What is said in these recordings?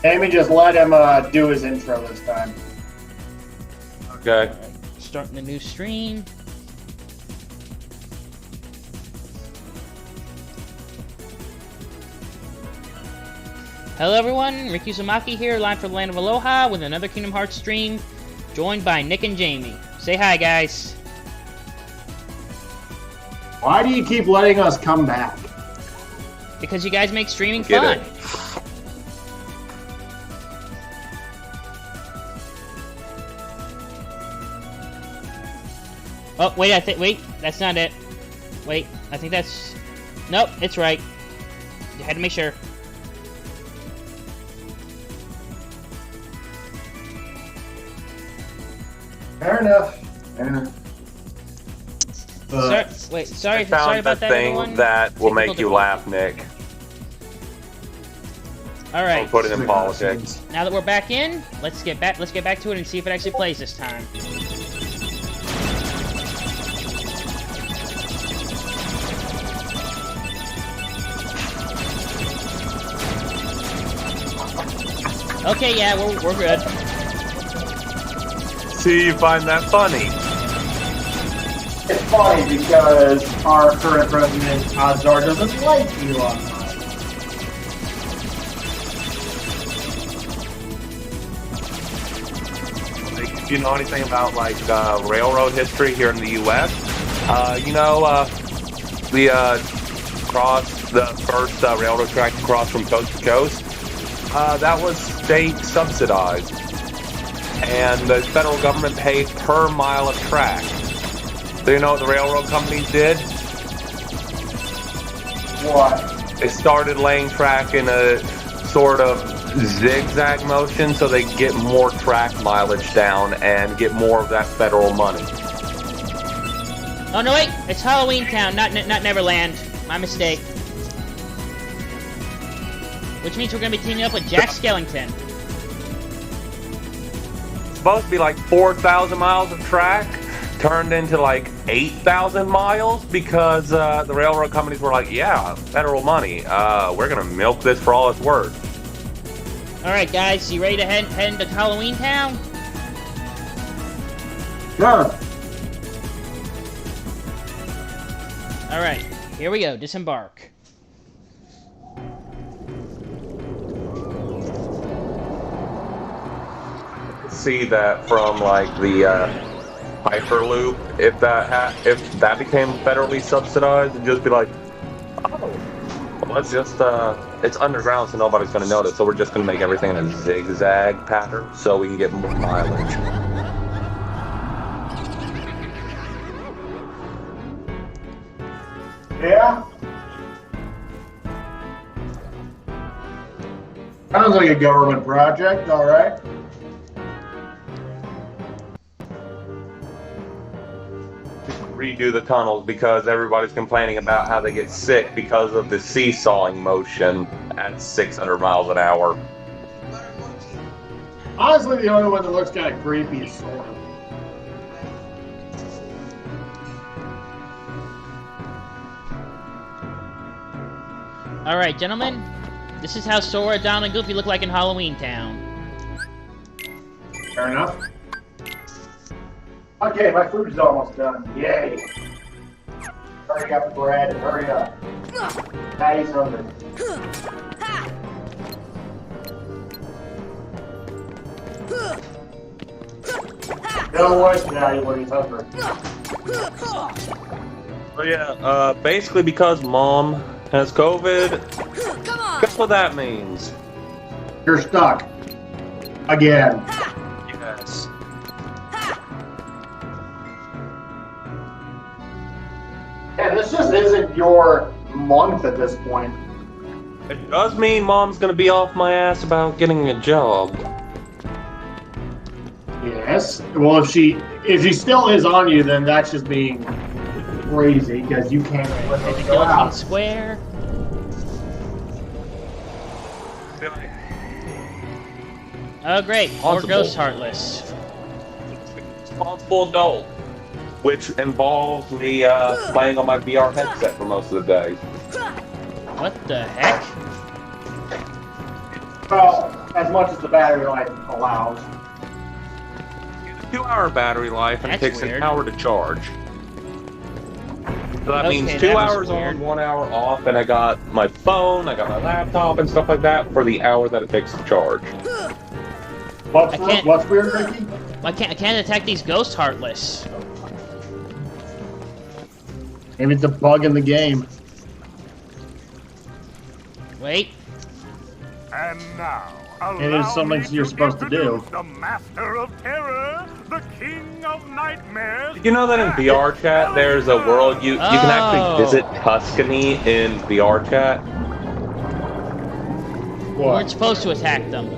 Amy, just let him do his intro this time. Okay. Alright, starting the new stream. Hello everyone, Rick Uzumaki here, live for the Land of Aloha with another Kingdom Hearts stream, joined by Nick and Jamie. Say hi, guys. Why do you keep letting us come back? Because you guys make streaming Get fun. it. Oh, wait, wait, that's not it. Wait, I think that's... Nope, it's right. You had to make sure. Fair enough. Fair enough. Sorry I found about that, thing everyone. that will make Technical you laugh, Nick. All right. I'll put it in politics. Now that we're back in, let's get back to it and see if it actually plays this time. Okay, yeah, we're good. See, you find that funny. It's funny because our current president, Azar, doesn't like Elon Musk. If you know anything about like railroad history here in the U.S., we crossed the first railroad track to cross from coast to coast. That was state subsidized, and the federal government paid per mile of track. So you know what the railroad companies did? What? They started laying track in a sort of zigzag motion so they get more track mileage down and get more of that federal money. Oh no, wait, it's Halloween Town, not Neverland. My mistake. Which means we're gonna be teaming up with Jack Skellington. It's supposed to be like 4,000 miles of track turned into like 8,000 miles because the railroad companies were like, yeah, federal money. We're gonna milk this for all it's worth. All right, guys, you ready to head into Halloween Town? Sure. All right, here we go. Disembark. See that from like the Hyperloop. If that became federally subsidized, it'd just be like, oh, well, let's just it's underground, so nobody's gonna notice. So we're just gonna make everything in a zigzag pattern, so we can get more mileage. Yeah? Sounds like a government project, alright. Redo the tunnels because everybody's complaining about how they get sick because of the seesawing motion at 600 miles an hour. Honestly, the only one that looks kind of creepy is Sora. All right, gentlemen, this is how Sora, Donald, and Goofy look like in Halloween Town. Fair enough. Okay, my food's almost done. Yay! Hurry up, Brad. Hurry up. Daddy's hungry. Don't worry, Daddy, when he's hungry. So yeah, basically because Mom has COVID, guess what that means? You're stuck. Again. Yes. Yeah, this just isn't your month at this point. It does mean Mom's gonna be off my ass about getting a job. Yes. Well, if she still is on you, then that's just being crazy because you can't let Maybe it go Guillotine out. Square. Oh, great. More Responsible. Ghost Heartless. Responsible adult, which involves me playing on my VR headset for most of the day. What the heck? Well, as much as the battery life allows. 2-hour battery life, and That's it takes weird. an hour to charge. So that Okay, means that 2 was hours weird. on, 1 hour off, and I got my phone, I got my laptop, and stuff like that for the hour that it takes to charge. I can't- What's weird, Ricky? I can't attack these ghost heartless. Maybe it's a bug in the game. Wait. And now, It is something you're supposed to do. introduce the master of terror, the king of nightmares. Did you know that in VR chat, there's a world you can actually Oh. visit Tuscany in VR chat? We weren't supposed to attack them.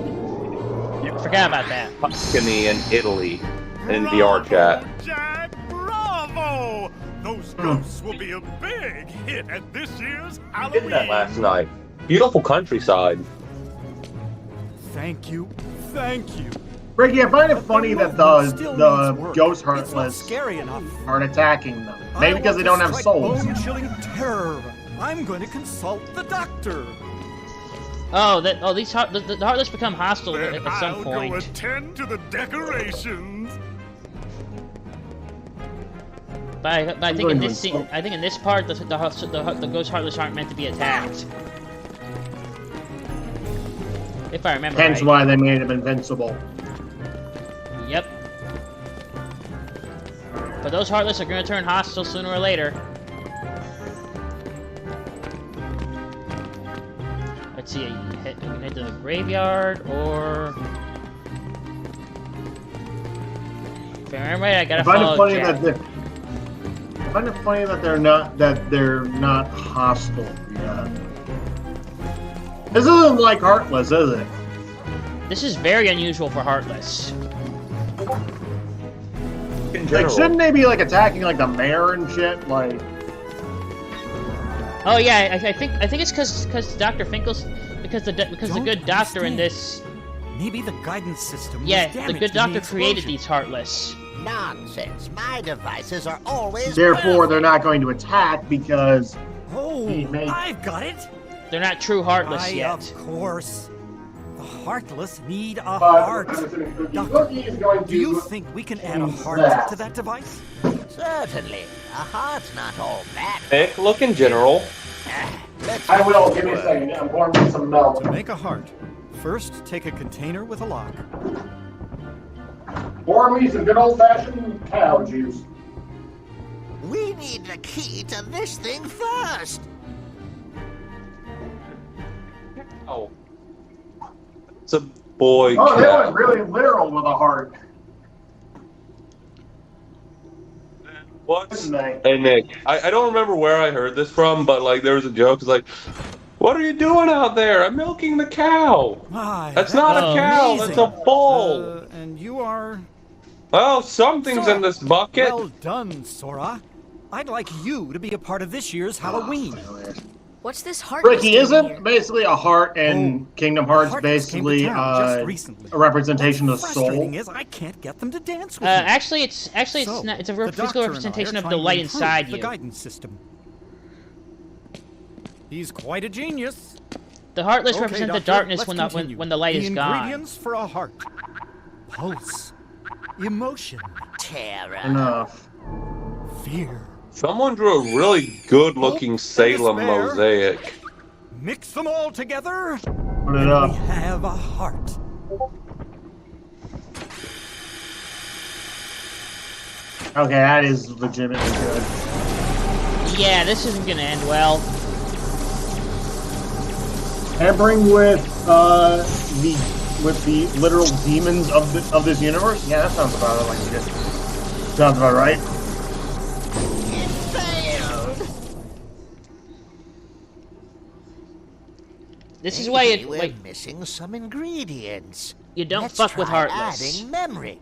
I forgot about that. Tuscany in Italy in VR chat. Bravo, Jack, bravo! Those ghosts will be a big hit at this year's I Halloween. did that last night. Beautiful countryside. Thank you. Thank you. Ricky, I find it But funny that movement the still the needs work. ghost It's not heartless scary enough. aren't attacking them. Maybe because they don't have souls. Bone-chilling terror. I'm going to consult the doctor. Oh, these the heartless become hostile Then at some I'll go point. attend to the decorations. But I think going in to this scene, insult- I think in this part, the ghost heartless aren't meant to be attacked. If I remember Hence right. why they made him invincible. Yep. But those heartless are gonna turn hostile sooner or later. Let's see, you can head to the graveyard, or... If I remember right, I gotta I find it follow funny Jack. that they're not hostile yet. This isn't like Heartless, is it? This is very unusual for Heartless. In Like, general. shouldn't they be like attacking like the mayor and shit? Like, Oh yeah, I think it's because Dr. Finkel's because the Don't good doctor in understand. this Maybe the guidance system was the damaged good in doctor the created explosion. these Heartless. Nonsense. My devices are always therefore they're perfect. not going to attack because Oh, He made- I've got it. They're not true Heartless Why, yet. of course. The heartless need a but heart. Doctor, Cookie is going do you to. think we can add a heart that. to that device? Certainly. A heart's not all bad. Nick, look in general. Let's I will. Give me a second. I'm pouring me some milk. To make a heart, first take a container with a lock. Pour me some good old-fashioned cow juice. We need the key to this thing first. Oh. It's a boy Oh, that cat. was really literal with a heart, What? didn't they? Hey Nick, I don't remember where I heard this from, but like there was a joke. It's like, what are you doing out there? I'm milking the cow. My, That's not Oh, a cow. amazing. That's a bull. And you are... Oh, something's in this bucket. Well done, Sora. I'd like you to be a part of this year's Halloween. What's this heart? Ricky, list doing here? isn't basically a heart in Kingdom Hearts Heartless came to basically town just recently. a representation of Frustrating soul? is I can't get them to dance with me. Actually, it's So, not. It's a the physical doctor and I representation are of the trying to light improve inside the you. guidance system. He's quite a genius. The Heartless Okay, represent the Doctor, darkness let's when the continue. when the light is gone. Ingredients for a heart: pulse, emotion, Terror. Enough. fear. Someone drew a really good-looking Salem despair. mosaic. Mix them all together, Put it and we up. have a heart. Okay, that is legitimately good. Yeah, this isn't gonna end well. Tampering with the literal demons of this universe. Yeah, that sounds about it. Like shit. Sounds about right. It failed. This is why Maybe it we're like missing some ingredients. you don't Let's fuck with try Heartless. Adding memory.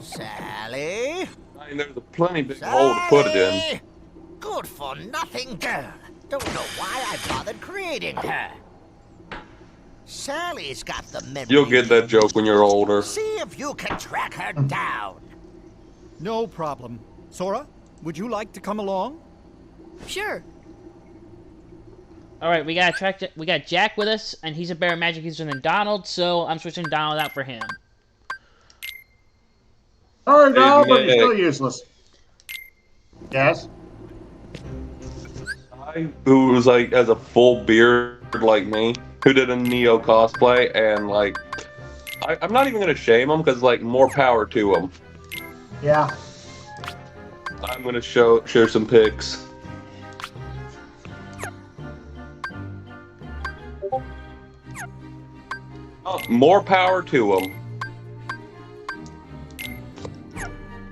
Sally. I mean, there's a plenty big hole to put it in. Sally! Good for nothing girl. Don't know why I bothered creating her. Sally's got the memory. You'll get that joke when you're older. See if you can track her down. No problem. Sora, would you like to come along? Sure. Alright, we got Jack with us, and he's a better magic user than Donald, so I'm switching Donald out for him. Sorry, Donald, but you're still useless. Yes? Who was like has a full beard like me, who did a Neo cosplay, and like I'm not even gonna shame him because like more power to him. Yeah. I'm gonna share some pics. Oh, more power to him.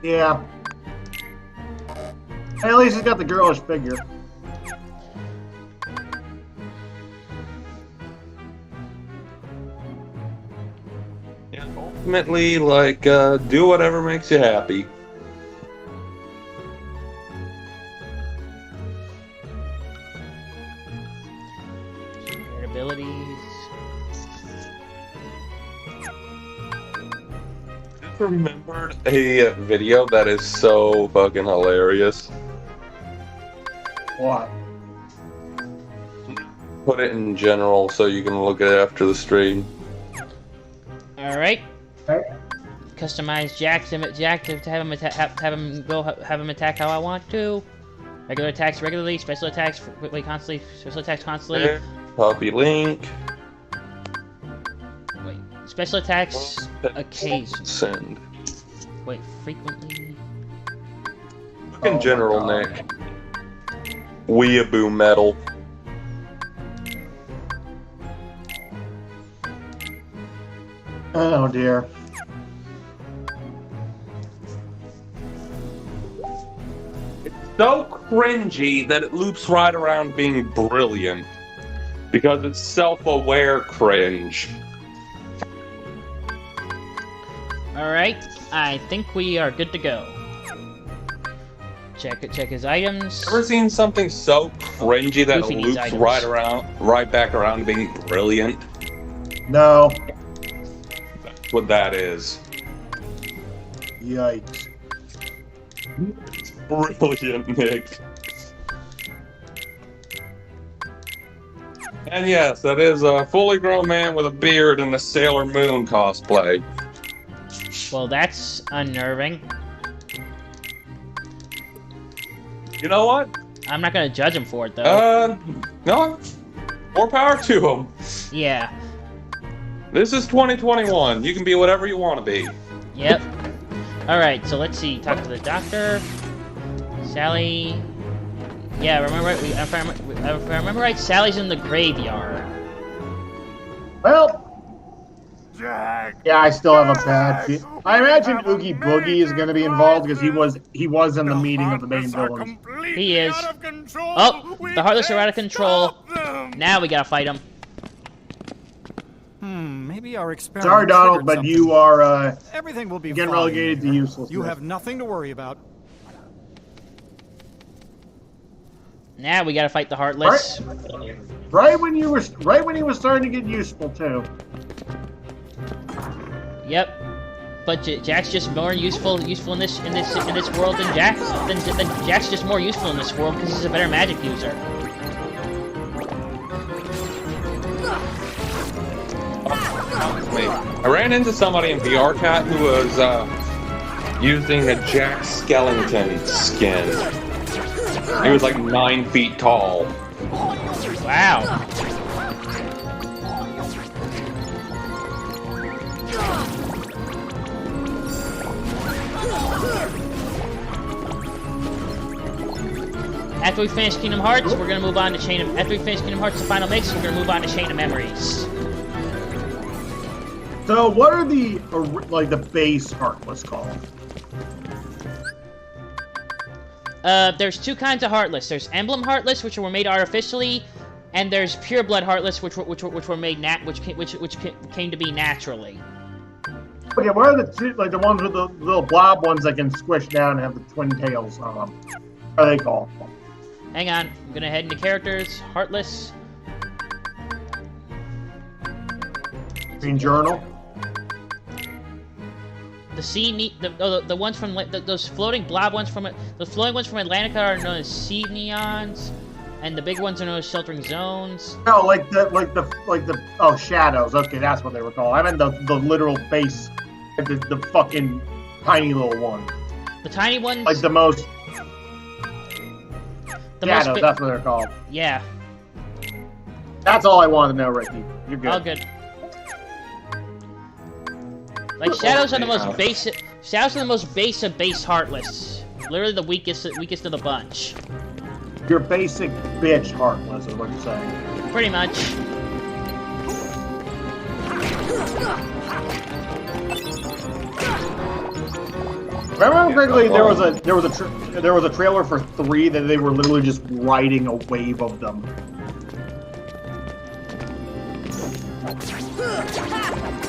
Yeah. Hey, at least he's got the girlish figure. Yeah, ultimately, like, do whatever makes you happy. Shared abilities. Remembered a video that is so fucking hilarious. What? Put it in general so you can look at it after the stream. Alright. Okay. Customize Jack to have him attack how I want to. Regular attacks regularly, special attacks constantly, special attacks constantly. Okay. Puppy Link. Wait, special attacks occasionally. Send. Wait, frequently. Look in general, Nick. Weeaboo metal. Oh dear. It's so cringy that it loops right around being brilliant. Because it's self-aware cringe. Alright, I think we are good to go. Check his items. Ever seen something so cringy that Goofy it needs loops items. right back around being brilliant? No. That's what that is. Yikes. It's brilliant, Nick. And yes, that is a fully grown man with a beard and a Sailor Moon cosplay. Well, that's unnerving. You know what? I'm not gonna judge him for it, though. No. More power to him. Yeah. This is 2021. You can be whatever you want to be. Yep. Alright, so let's see. Talk to the doctor. Sally. Yeah, if I remember right, Sally's in the graveyard. Well, Jack. yeah, I still have a bad feel. I imagine Oogie Boogie is going to be involved because he was in the meeting of the main villains. He is. Oh, the Heartless are out of control. Now we gotta fight them. Maybe our experiment. Sorry, Donald, triggered but something. you are Everything will be getting fine. relegated to uselessness. You have nothing to worry about. Now we gotta fight the Heartless. Right when he was starting to get useful too. Yep. But Jack's just more useful in this world than Jack's just more useful in this world because he's a better magic user. I ran into somebody in VR Cat who was using a Jack Skellington skin. He was like 9 feet tall. Wow. After we finish Kingdom Hearts, we're gonna move on to After we finish Kingdom Hearts, the final mix, we're gonna move on to Chain of Memories. So, what are the base Heartless called? There's two kinds of Heartless. There's Emblem Heartless, which were made artificially, and there's Pure Blood Heartless, which were made which came to be naturally. Okay, what are the two, the ones with the little blob ones that can squish down and have the twin tails on them? What are they called? Hang on, I'm gonna head into characters. Heartless. Green Journal. The ones from those floating blob ones from Atlantica are known as sea neons. And the big ones are known as sheltering zones. No, like the oh, shadows. Okay, that's what they were called. I meant the literal base, the fucking tiny little one. The tiny ones. Like the most. The Shadows. most That's what they're called. Yeah. That's all I wanted to know, Ricky. You're good. All good. Like shadows are the most basic. Shadows are the most base of base heartless. Literally the weakest of the bunch. Your basic bitch heartless is what you're saying. Pretty much. If I remember correctly, there was a trailer for 3 that they were literally just riding a wave of them.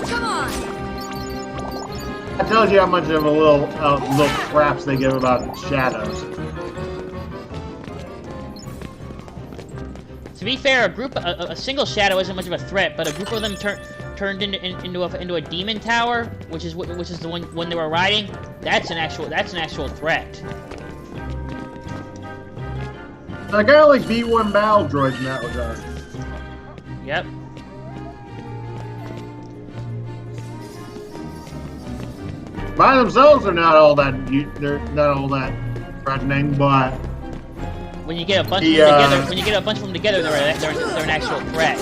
Come on! That tells you how much of a little craps they give about shadows. To be fair, a single shadow isn't much of a threat, but a group of them turned into a demon tower, which is the one they were riding. That's an actual threat. I kind of like B1 battle droids in that regard. Yep. By themselves, they're not all that threatening, but when you get a bunch of them together, they're an actual threat.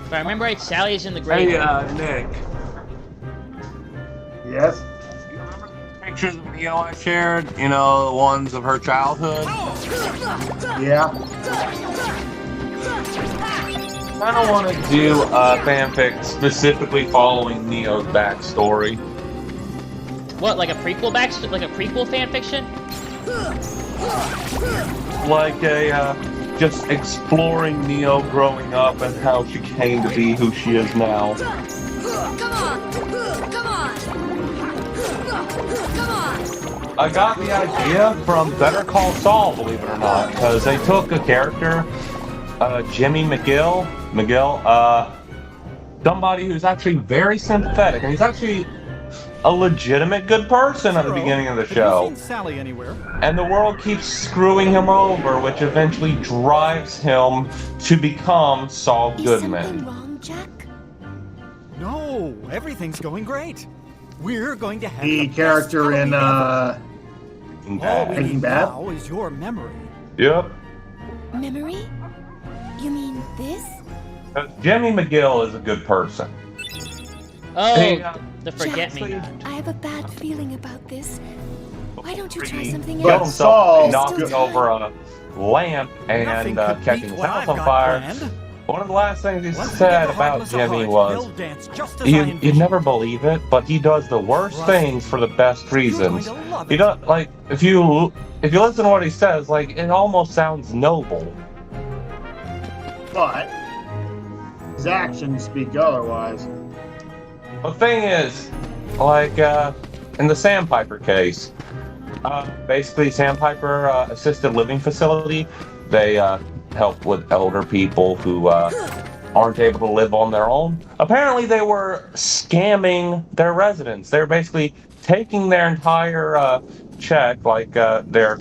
If I remember right, Sally is in the grave. Hey, Nick. yes. Pictures of Neo I shared, you know, the ones of her childhood. Yeah. I don't want to do a fanfic specifically following Neo's backstory. What, like a prequel fanfiction? Like a, just exploring Neo growing up and how she came to be who she is now. Come on! Come on! Come on! I got the idea from Better Call Saul, believe it or not, because they took a character, Jimmy McGill, somebody who's actually very sympathetic, and he's actually a legitimate good person at the beginning of the show. Have you seen Sally anywhere? And the world keeps screwing him over, which eventually drives him to become Saul Is Goodman. something wrong, Jack? No, everything's going great. We're going to have The best character in Halloween ever. All we Breaking need Bad? now is your memory. Yep. Memory? You mean this? Jimmy McGill is a good person. Oh, Hey, the forget me. I have a bad feeling about this. Why don't you try something But else? Saul- knocking over a lamp and Nothing could catching beat his what house I've on got fire. planned. One of the last things he Once we said get the about Heartless Jimmy afoot, was, he'll dance just as I you'd envisioned. never believe it, but he does the worst Trust me. things for the best reasons. You're going to love He it. does, like, if you listen to what he says, like, it almost sounds noble. but his actions speak otherwise. The thing is, like, in the Sandpiper case, basically Sandpiper assisted living facility, they help with elder people who aren't able to live on their own. Apparently they were scamming their residents. They were basically taking their entire check, like their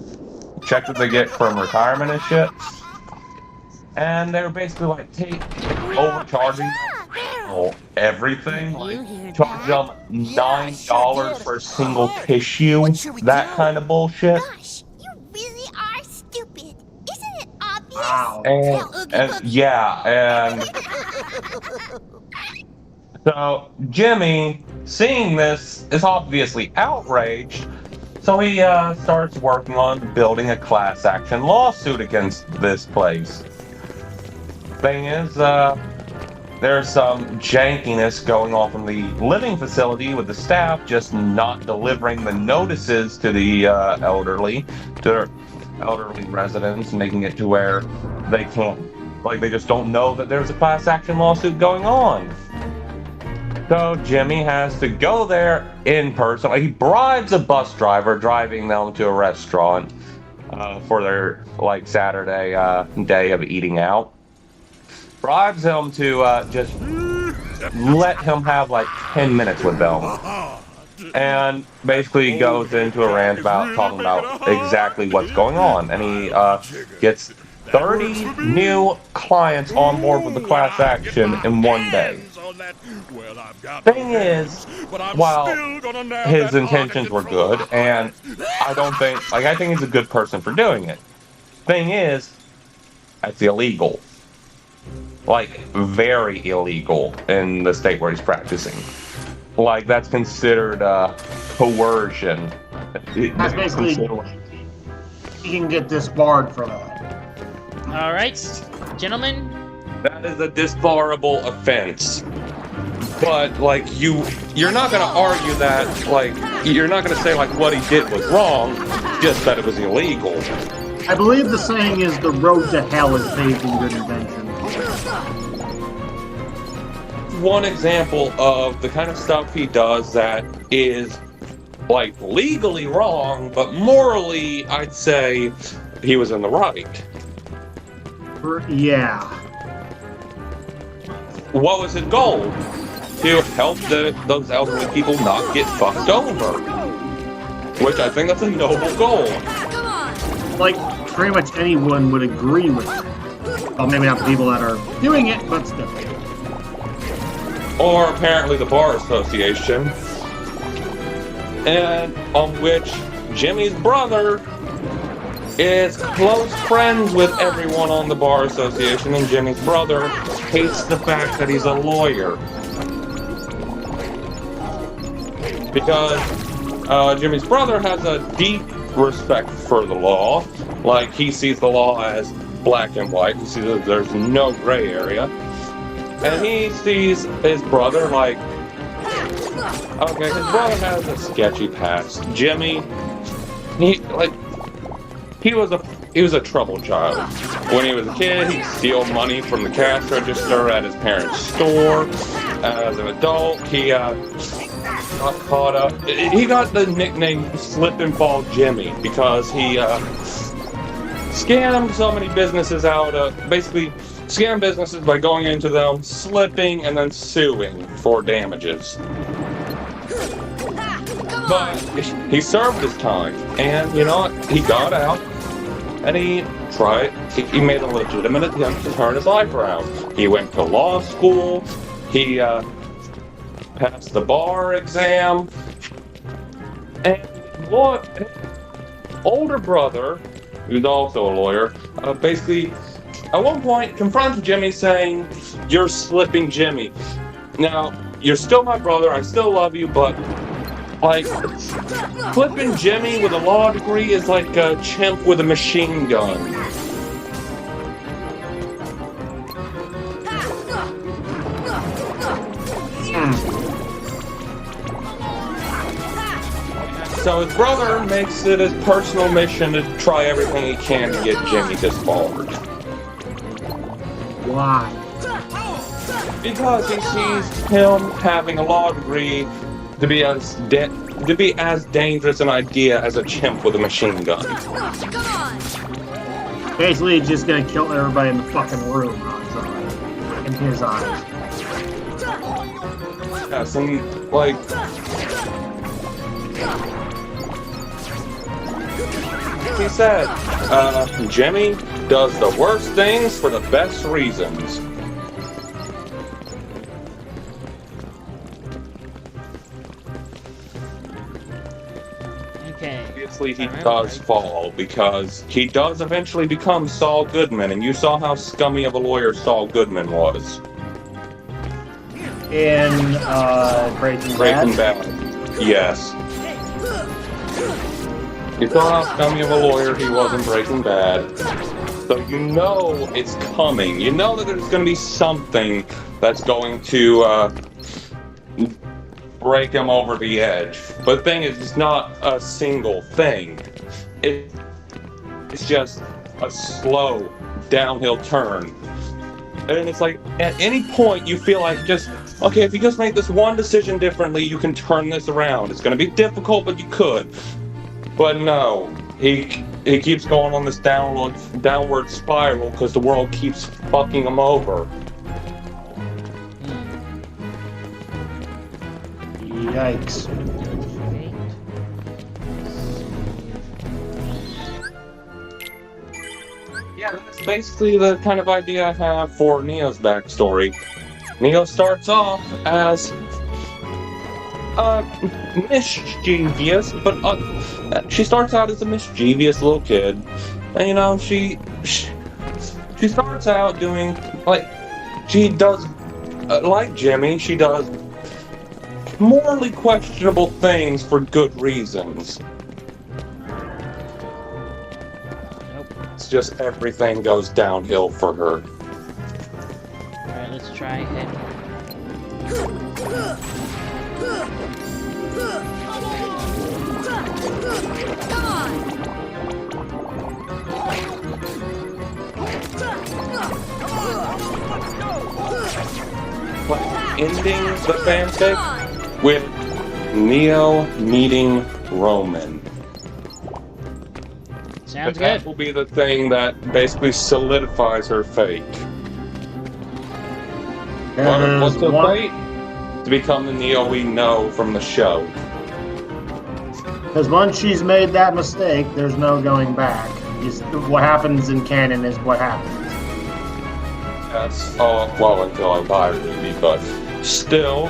check that they get from retirement and shit, and they were basically like overcharging them everything, like charge them $9 for a single tissue, that kind of bullshit. Gosh, you really are stupid. Isn't it obvious? Wow. And yeah, and so Jimmy, seeing this, is obviously outraged. So he starts working on building a class action lawsuit against this place. Thing is, there's some jankiness going on from the living facility with the staff just not delivering the notices to the elderly residents, making it to where they can't, like, they just don't know that there's a class action lawsuit going on. So Jimmy has to go there in person. Like, he bribes a bus driver driving them to a restaurant for their, like, Saturday day of eating out. Bribes him to just let him have like 10 minutes with them. And basically goes into a rant about talking about exactly what's going on. And he gets 30 new clients on board with the class action in one day. Thing is, while his intentions were good, and I think he's a good person for doing it. Thing is, that's illegal. Like, very illegal in the state where he's practicing. Like, that's considered coercion. That's basically, he can get disbarred for that. All right, gentlemen. That is a disbarable offense. But, like, you're not going to argue that, like, you're not going to say, like, what he did was wrong, just that it was illegal. I believe the saying is the road to hell is paved in good intention. One example of the kind of stuff he does that is, like, legally wrong, but morally, I'd say he was in the right. Yeah. What was his goal? To help those elderly people not get fucked over. Which I think that's a noble goal. Like, pretty much anyone would agree with it. Well, maybe not the people that are doing it, but still. Or apparently the Bar Association. And on which Jimmy's brother is close friends with everyone on the Bar Association, and Jimmy's brother hates the fact that he's a lawyer. Because Jimmy's brother has a deep respect for the law. Like, he sees the law as black and white. He sees that there's no gray area. And he sees his brother like, okay, his brother has a sketchy past. Jimmy, he was a troubled child. When he was a kid, he'd steal money from the cash register at his parents' store. As an adult, he got caught up. He got the nickname Slip and Fall Jimmy because he scammed so many businesses out. Basically, scam businesses by going into them, slipping, and then suing for damages. But he served his time, and you know what? He got out, and he made a legitimate attempt to turn his life around. He went to law school, he passed the bar exam, and what? Older brother, who's also a lawyer, basically, at one point, confronts Jimmy saying, "You're slipping, Jimmy. Now, you're still my brother, I still love you, but, like, flipping Jimmy with a law degree is like a chimp with a machine gun." So his brother makes it his personal mission to try everything he can to get Jimmy disbarred. Why? Because he sees him having a law degree to be as dangerous an idea as a chimp with a machine gun. Basically, just gonna kill everybody in the fucking room, in his eyes. Yes, and like, he said, Jimmy does the worst things for the best reasons. Okay. Obviously, he does fall because he does eventually become Saul Goodman, and you saw how scummy of a lawyer Saul Goodman was. In Breaking Bad. Yes. You saw how scummy of a lawyer he was in Breaking Bad. So you know it's coming. You know that there's going to be something that's going to break him over the edge. But the thing is, it's not a single thing. It's just a slow downhill turn. And it's like, at any point you feel like just, okay, if you just make this one decision differently, you can turn this around. It's going to be difficult, but you could. But no, he keeps going on this downward spiral because the world keeps fucking him over. Yikes. Yeah, that's basically the kind of idea I have for Neo's backstory. Neo starts off as mischievous, but she starts out as a mischievous little kid, and you know she starts out doing she does like Jimmy. She does morally questionable things for good reasons. It's just everything goes downhill for her. Alright, let's try hit. But ending the fanfic with Neo meeting Roman. Sounds That good. will be the thing that basically solidifies her fate. What's her fate? To become the Neo we know from the show. Because once she's made that mistake, there's no going back. What happens in canon is what happens. That's well until I buy a movie, but still.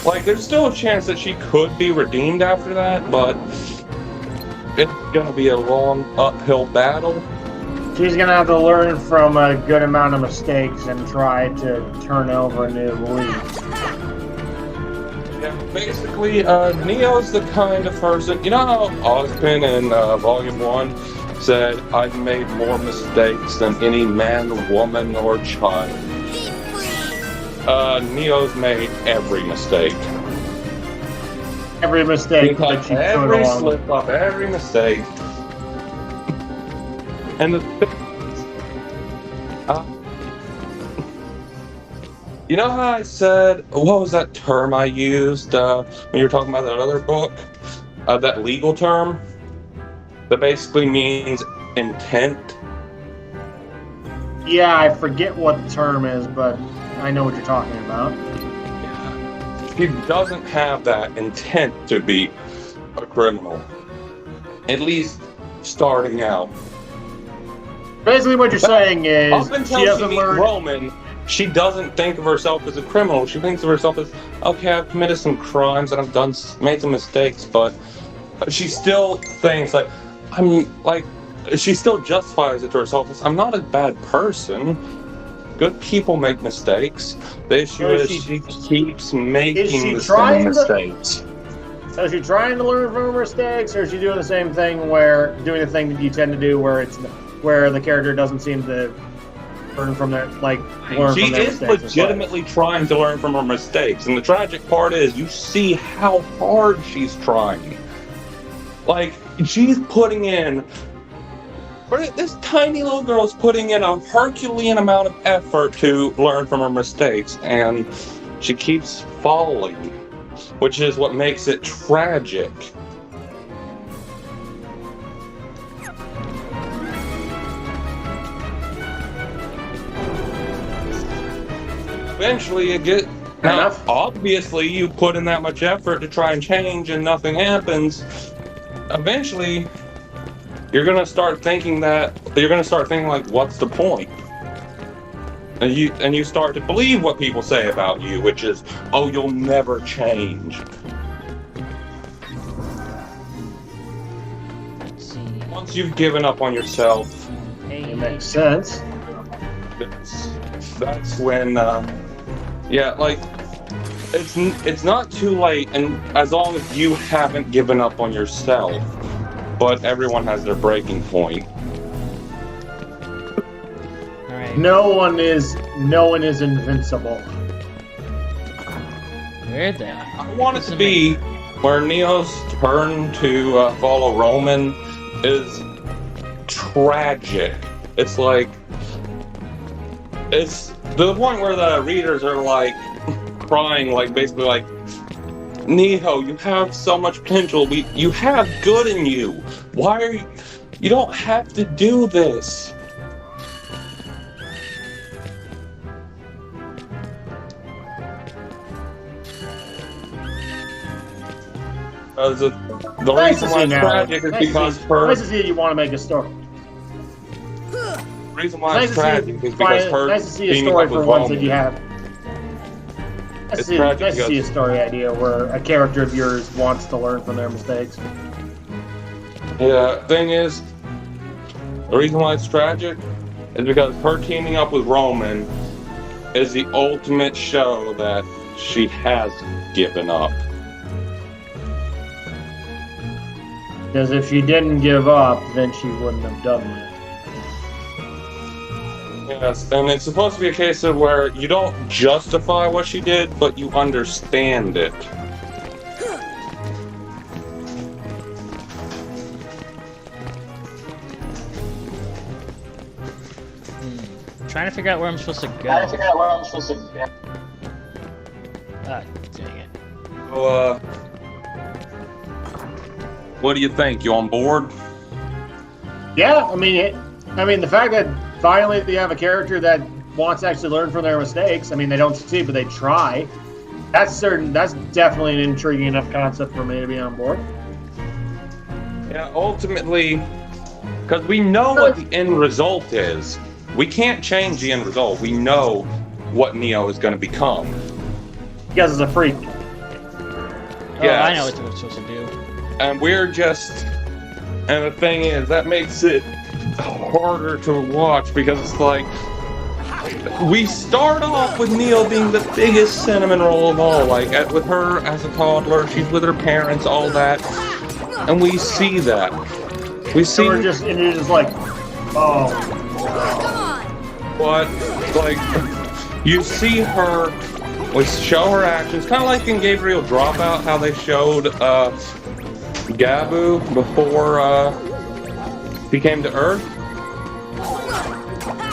Like, there's still a chance that she could be redeemed after that, but it's gonna be a long uphill battle. She's gonna have to learn from a good amount of mistakes and try to turn over a new leaf. Yeah, basically, Neo's the kind of person, you know how Ozpin in Volume 1 said, I've made more mistakes than any man, woman, or child. Neo's made every mistake. Every mistake that she every could on. slip up, every mistake. And the thing is, you know how I said, what was that term I used when you were talking about that other book? That legal term that basically means intent. Yeah, I forget what the term is, but I know what you're talking about. He doesn't have that intent to be a criminal. At least starting out. Basically what you're saying is Up until she hasn't meets learned... Roman, she doesn't think of herself as a criminal. She thinks of herself as, okay, I've committed some crimes and I've made some mistakes, but she still thinks she still justifies it to herself as, I'm not a bad person. Good people make mistakes. The issue is she keeps making the same mistakes. So is she trying to learn from her mistakes, or is she doing the same thing doing the thing that you tend to do where the character doesn't seem to learn from their She is legitimately trying to learn from her mistakes, and the tragic part is you see how hard she's trying. Like, she's putting in... This tiny little girl's putting in a Herculean amount of effort to learn from her mistakes, and she keeps falling, which is what makes it tragic. Eventually you get... Now, obviously you put in that much effort to try and change and nothing happens. Eventually... You're gonna start thinking like, what's the point? And you start to believe what people say about you, which is, oh, you'll never change. Let's see. Once you've given up on yourself, It makes sense. that's when, it's not too late, and as long as you haven't given up on yourself. But everyone has their breaking point. All right. No one is invincible. Where the? I want it to be where Neo's turn to follow Roman is tragic. It's like, it's the point where the readers are like crying, like basically like, Neo, you have so much potential. You have good in you. Why are you... You don't have to do this. The Nice to reason see why it's now. tragic is because her. Nice to see that you want to make a story. The reason why Nice it's to see tragic is because her. nice to see a teaming story up for with once that Roman. you have. Nice, It's to see, tragic nice to see a because- story idea where a character of yours wants to learn from their mistakes. Yeah, thing is, the reason why it's tragic is because her teaming up with Roman is the ultimate show that she has given up. Because if she didn't give up, then she wouldn't have done that. Yes, and it's supposed to be a case of where you don't justify what she did, but you understand it. Trying to figure out where I'm supposed to go. Ah, dang it. So, what do you think? You on board? Yeah, I mean, the fact that finally you have a character that wants to actually learn from their mistakes. I mean, they don't succeed, but they try. That's definitely an intriguing enough concept for me to be on board. Yeah, ultimately, because we know what the end result is. We can't change the end result. We know what Neo is going to become. Because it's a freak. Oh, Yes. I know what we're supposed to do. And we're just, and the thing is, that makes it harder to watch because it's like, we start off with Neo being the biggest cinnamon roll of all, like with her as a toddler, she's with her parents, all that, and we see that. We see And you're just like, oh. what, like, you see her, we show her actions, kind of like in Gabriel Dropout, how they showed Gabu before he came to Earth.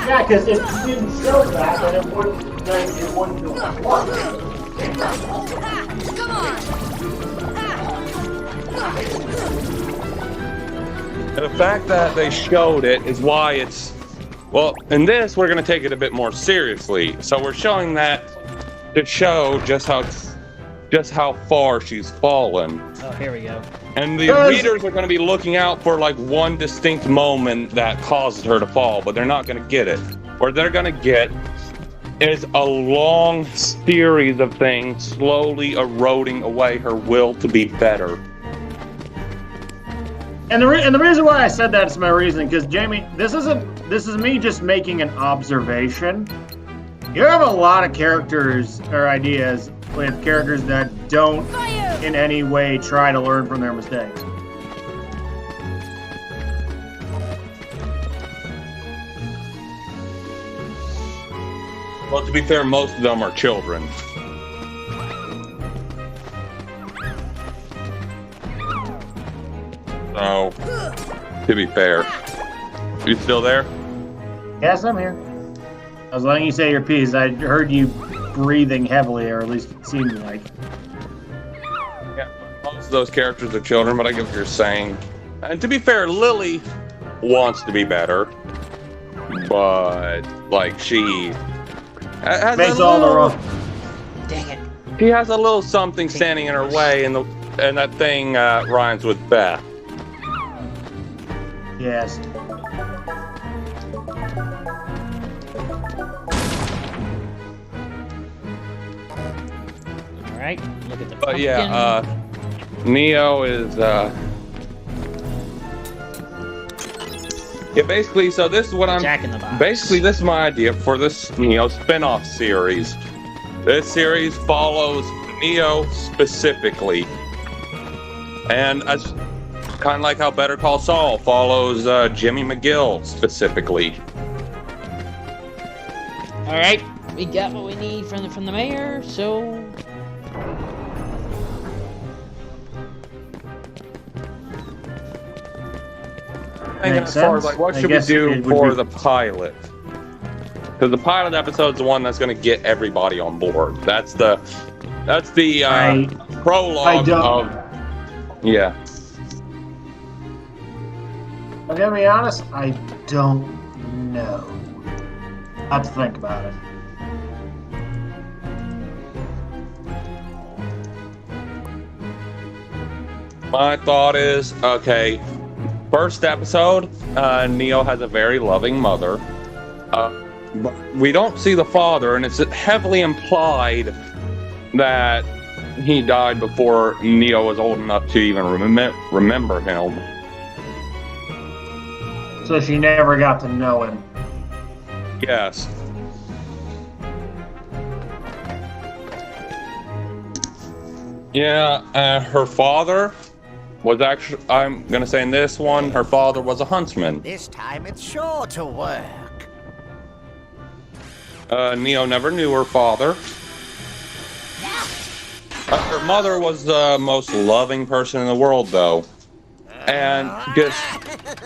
Yeah, because if you didn't show that, then it wouldn't work. And the fact that they showed it is why it's, well, in this, we're going to take it a bit more seriously. So we're showing that to show just how far she's fallen. Oh, here we go. And the readers are going to be looking out for like one distinct moment that caused her to fall, but they're not going to get it. What they're going to get is a long series of things slowly eroding away her will to be better. And the reason why I said that is my reason, because Jamie, this is me just making an observation. You have a lot of characters or ideas with characters that don't in any way try to learn from their mistakes. Well, to be fair, most of them are children. So, to be fair, you still there? Yes, I'm here. I was letting you say your piece. I heard you breathing heavily, or at least it seemed like. Yeah, most of those characters are children, but I get what you're saying. And to be fair, Lily wants to be better, but like she has Makes all the wrong. Dang it. She has a little something standing in her way, and that thing rhymes with Beth. Yes. Alright, look at the But pumpkin. yeah, Neo is yeah, basically, so this is what I'm Jack in the Box. basically this is my idea for this Neo spin-off series. This series follows Neo specifically. And as kind of like how Better Call Saul follows Jimmy McGill specifically. Alright, we got what we need from the mayor, so Makes As far as sense. like what I should we guess do it would for be- the pilot? Because the pilot episode's the one that's going to get everybody on board. That's the I prologue don't- of yeah. I'm gonna be honest, I don't know. I have to think about it. My thought is, okay, first episode, Neo has a very loving mother. But we don't see the father, and it's heavily implied that he died before Neo was old enough to even remember him. So she never got to know him. Yes. Yeah, her father was actually, I'm gonna say in this one, her father was a huntsman. This time it's sure to work. Neo never knew her father. Her mother was the most loving person in the world, though, and just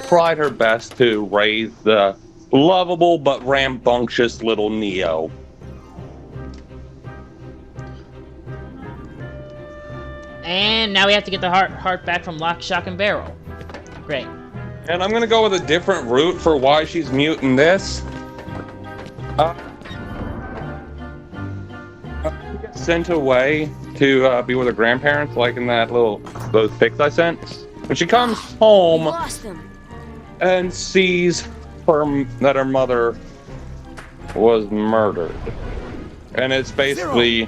tried her best to raise the lovable but rambunctious little Neo. And now we have to get the heart back from Lock, Shock, and Barrel. Great. And I'm gonna go with a different route for why she's mute in this. She gets sent away to be with her grandparents, like in those pics I sent. When she comes home and sees that her mother was murdered, and it's basically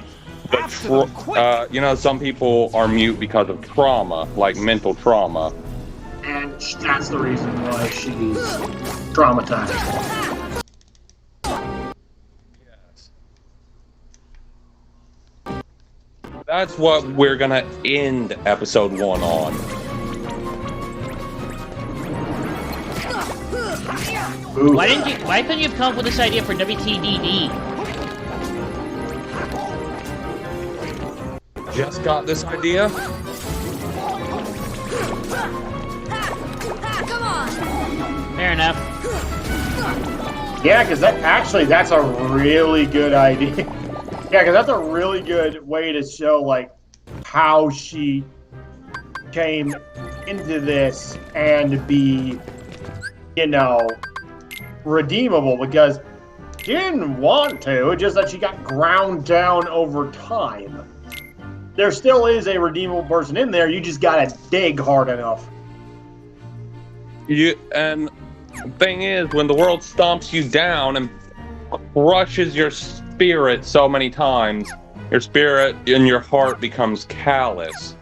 some people are mute because of trauma, like mental trauma. And that's the reason why she's traumatized. Yes. That's what we're gonna end episode 1 on. Ooh. Why couldn't you have come up with this idea for WTDD? Just got this idea. Fair enough. Yeah, because that's a really good idea. Yeah, because that's a really good way to show, like, how she came into this and be, redeemable, because she didn't want to, just that she got ground down over time. There still is a redeemable person in there, you just gotta dig hard enough. And the thing is, when the world stomps you down and crushes your spirit so many times, your spirit and your heart becomes callous.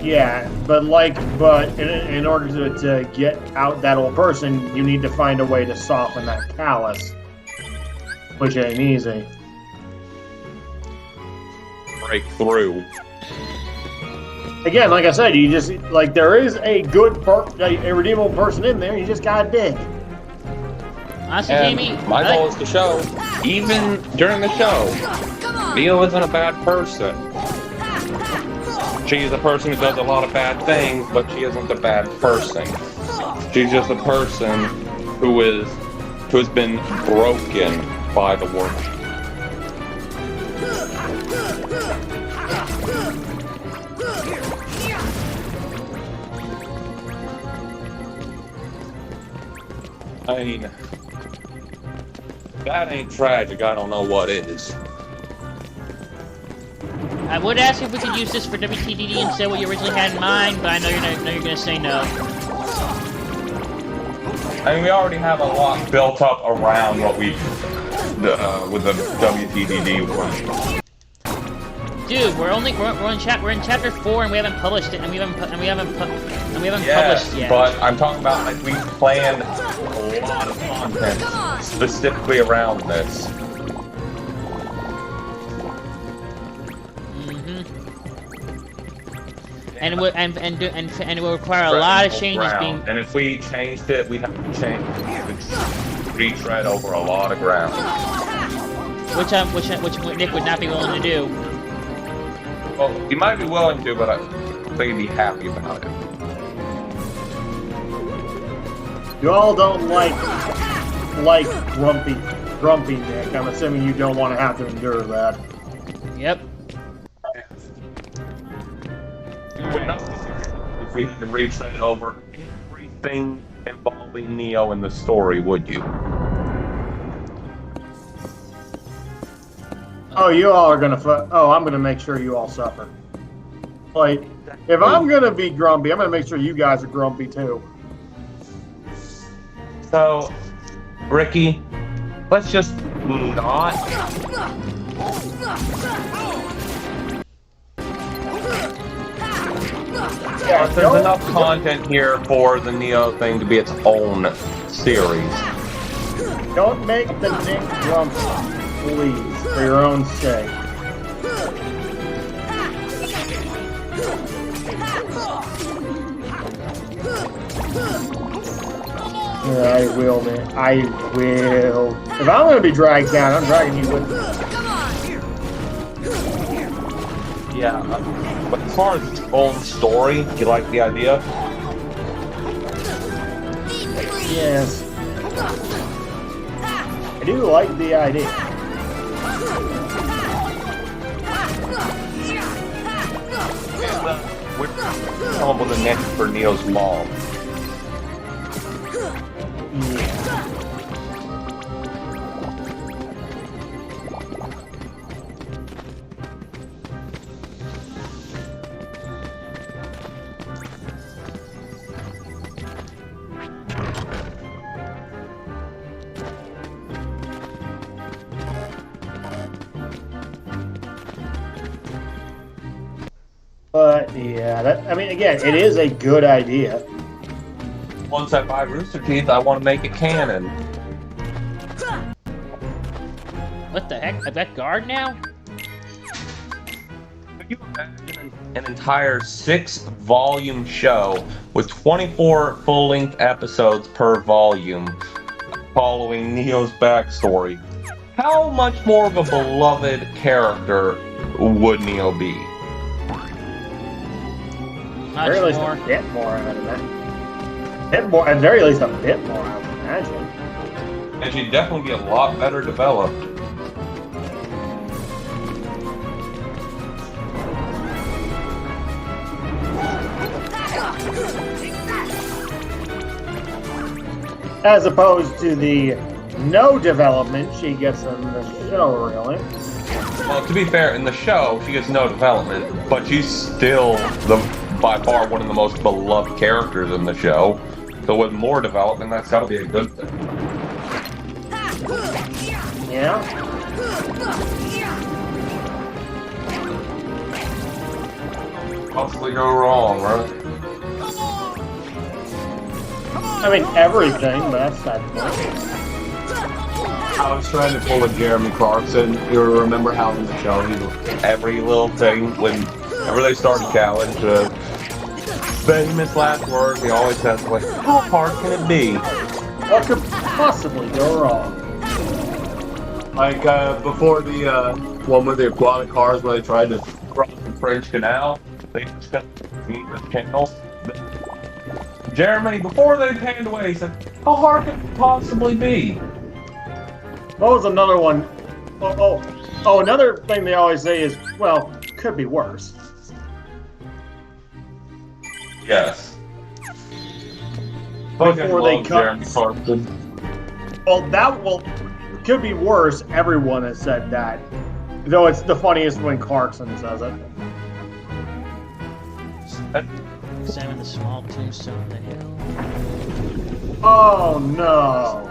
Yeah, but in order to get out that old person, you need to find a way to soften that callus, which ain't easy. Break through. Again, like I said, you just there is a a redeemable person in there. You just gotta dig. Honestly, And Jamie, my goal is to show, even during the show, Neo isn't a bad person. She's a person who does a lot of bad things, but she isn't a bad person. She's just a person who has been broken by the world. I mean, if that ain't tragic, I don't know what is. I would ask if we could use this for WTDD and say what you originally had in mind, but I know you're gonna say no. I mean, we already have a lot built up around what with the WTDD one. Dude, we're in chapter 4 and we haven't published it, and we haven't published yet. But I'm talking about, like, we planned a lot of content specifically around this. And it will require a lot of changes being. And if we changed it, we have to change. Retread over a lot of ground. Which Nick would not be willing to do. Well, he might be willing to, but I think he'd be happy about it. You all don't like grumpy Nick. I'm assuming you don't want to have to endure that. Yep. If we had to retread over everything involving Neo in the story, would you? Oh, you all are gonna. I'm gonna make sure you all suffer. Like, if I'm gonna be grumpy, I'm gonna make sure you guys are grumpy too. So, Ricky, let's just not. Yeah, There's enough content here for the Neo thing to be its own series. Don't make the Nick grumpy, please, for your own sake. I will, man. I will. If I'm gonna be dragged down, I'm dragging you with me. Yeah, but as far as its own story, do you like the idea? Yes. I do like the idea. We're coming with a next for Neo's mom. But yeah, I mean, again, it is a good idea. Once I buy Rooster Teeth, I want to make it canon. What the heck? I've got guard now? Could you imagine an entire 6-volume show with 24 full-length episodes per volume following Neo's backstory? How much more of a beloved character would Neo be? At very least a bit more out of that. At very least a bit more, I would imagine. And she'd definitely be a lot better developed. As opposed to the no development she gets in the show, really. Well, to be fair, in the show, she gets no development, but she's still by far one of the most beloved characters in the show. So with more development, that's gotta be a good thing. Yeah. Possibly go wrong, right? I mean, everything, but that's that point. I was trying to pull a Jeremy Clarkson. You remember how in the show every little thing, whenever they started challenge, famous last words, he always says, like, how hard can it be? What could possibly go wrong? like before the one with the aquatic cars where they tried to Cross the French Canal, they just got the English Channel. Jeremy, before they panned away, he said, how hard can it possibly be? What was another one? Oh, another thing they always say is, well, could be worse. Yes. Before they cut. Jeremy Clarkson. Well, could be worse. Everyone has said that. Though it's the funniest when Clarkson says it. Examine the small tombstone on the hill. Oh, no.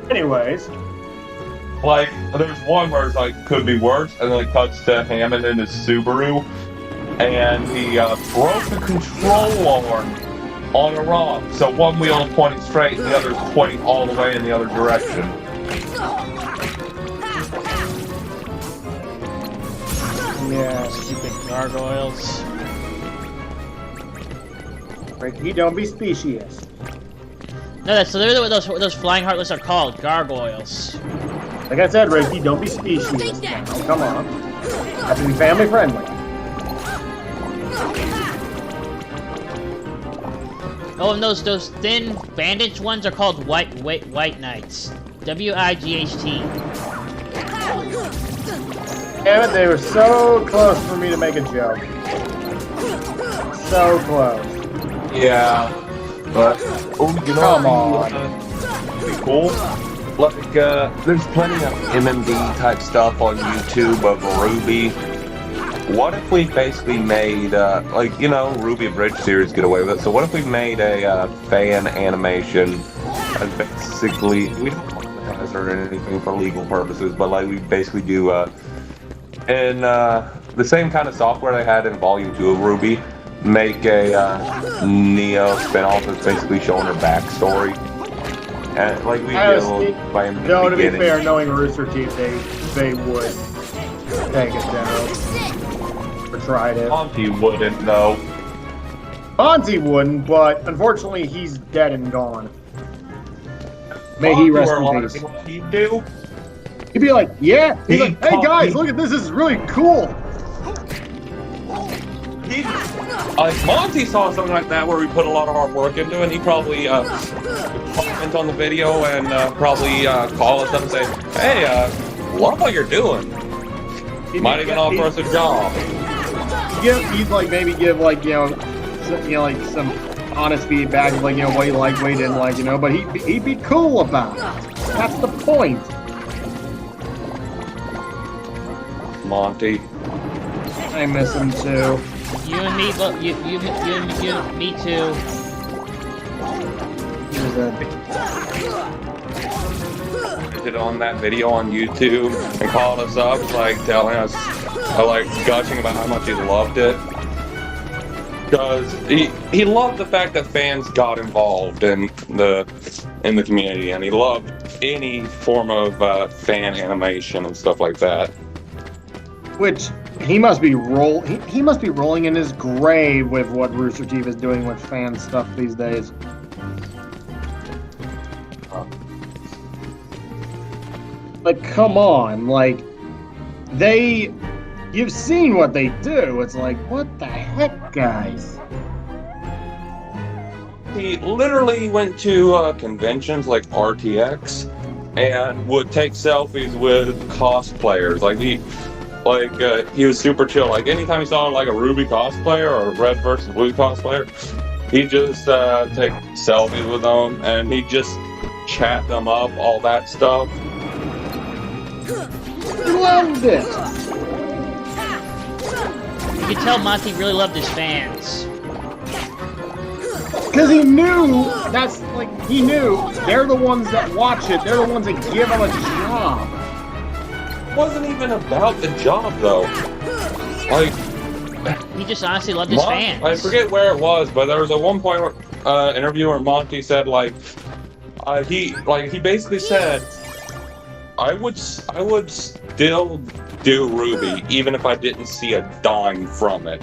Anyways. Like, there's one where it's like, could be worse, and then it cuts to Hammond in his Subaru, and he broke the control arm on a rock. So one wheel is pointing straight, and the other is pointing all the way in the other direction. Yeah, stupid gargoyles. Ricky, don't be specious. No, so they're what those flying heartless are called, gargoyles. Like I said, Ricky, don't be specious now. Come on. Have to be family friendly. Oh, and those thin bandaged ones are called white knights. W-I-G-H-T. Damn it, they were so close for me to make a joke. So close. yeah, but Oh, you know, Come on. Pretty cool. Like, there's plenty of MMD type stuff on YouTube of Ruby. What if we basically made, like, you know, Ruby Bridge series get away with it, so what if we made a fan animation, and basically, we don't monetize or anything for legal purposes, but like, we basically do, in the same kind of software they had in Volume 2 of Ruby, make a Neo spinoff that's basically showing her backstory. And like we did by the no, beginning. to be fair, knowing Rooster Teeth, they would take it down. Or tried it. Monty wouldn't, though. Monty wouldn't, but unfortunately he's dead and gone. May he rest in peace. He'd do? He'd be like, yeah. He's like, hey guys, look at this. This is really cool. Monty saw something like that where we put a lot of hard work into it, and he probably comment on the video and probably call us up and say, hey, love what you're doing. Might even offer us a job. He'd like maybe give like like some honest feedback, like what you liked, what you didn't like, but he'd be cool about it. That's the point. Monty. I miss him too. You and me, me too. He was It on that video on YouTube and called us up, like telling us, like gushing about how much he loved it. Because he loved the fact that fans got involved in the community, and he loved any form of fan animation and stuff like that. Which he must be he must be rolling in his grave with what Rooster Teeth is doing with fan stuff these days. Like, come on, like, you've seen what they do. It's like, what the heck, guys? He literally went to conventions like RTX and would take selfies with cosplayers. He was super chill. Like, anytime he saw like a Ruby cosplayer or a Red versus Blue cosplayer, he'd just take selfies with them and he'd just chat them up, all that stuff. He loved it. You could tell Monty really loved his fans. Because he knew he knew they're the ones that watch it. They're the ones that give him a job. It wasn't even about the job though. Like, he just honestly loved his fans. I forget where it was, but there was at one point interview where Monty said he basically said, I would still do Ruby even if I didn't see a dime from it.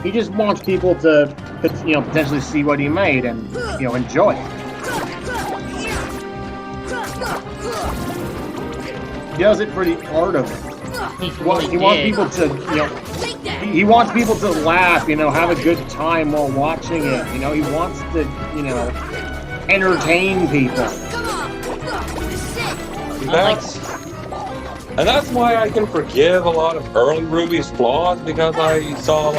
He just wants people to, potentially see what he made and, enjoy it. He does it for the art of it. He wants people to, he wants people to laugh, have a good time while watching it. He wants to, entertain people. And that's why I can forgive a lot of early Ruby's flaws, because I saw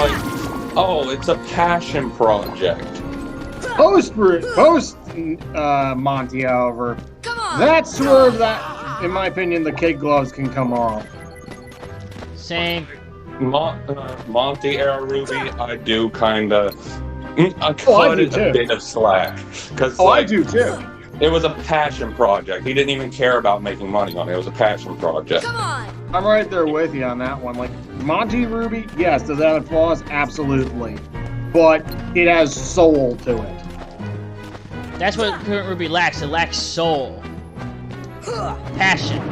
it's a passion project. Post Monty, however, that's where in my opinion, the kid gloves can come off. Same. Monty era Ruby, I do kind of cut it a bit of slack. I do too. It was a passion project. He didn't even care about making money on it. It was a passion project. Come on. I'm right there with you on that one. Like, Monty Ruby, yes, does that have flaws? Absolutely. But it has soul to it. That's what current Ruby lacks. It lacks soul. Passion.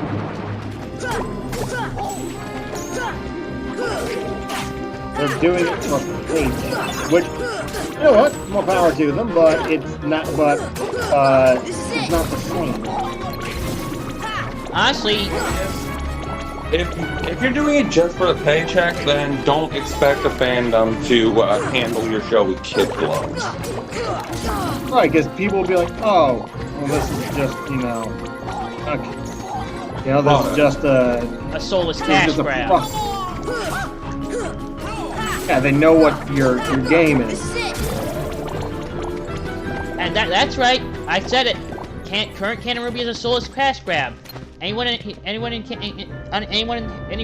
They're doing it for paycheck, which, you know what? More power to them, but it's not. It's not the same. Honestly, if you're doing it just for the paycheck, then don't expect the fandom to handle your show with kid gloves. Right, because people will be like, "Oh, well, this is just okay. This is just a soulless cash grab." Yeah, they know what your game is. And that's right. I said it. current canon Ruby is a soulless cash grab. Any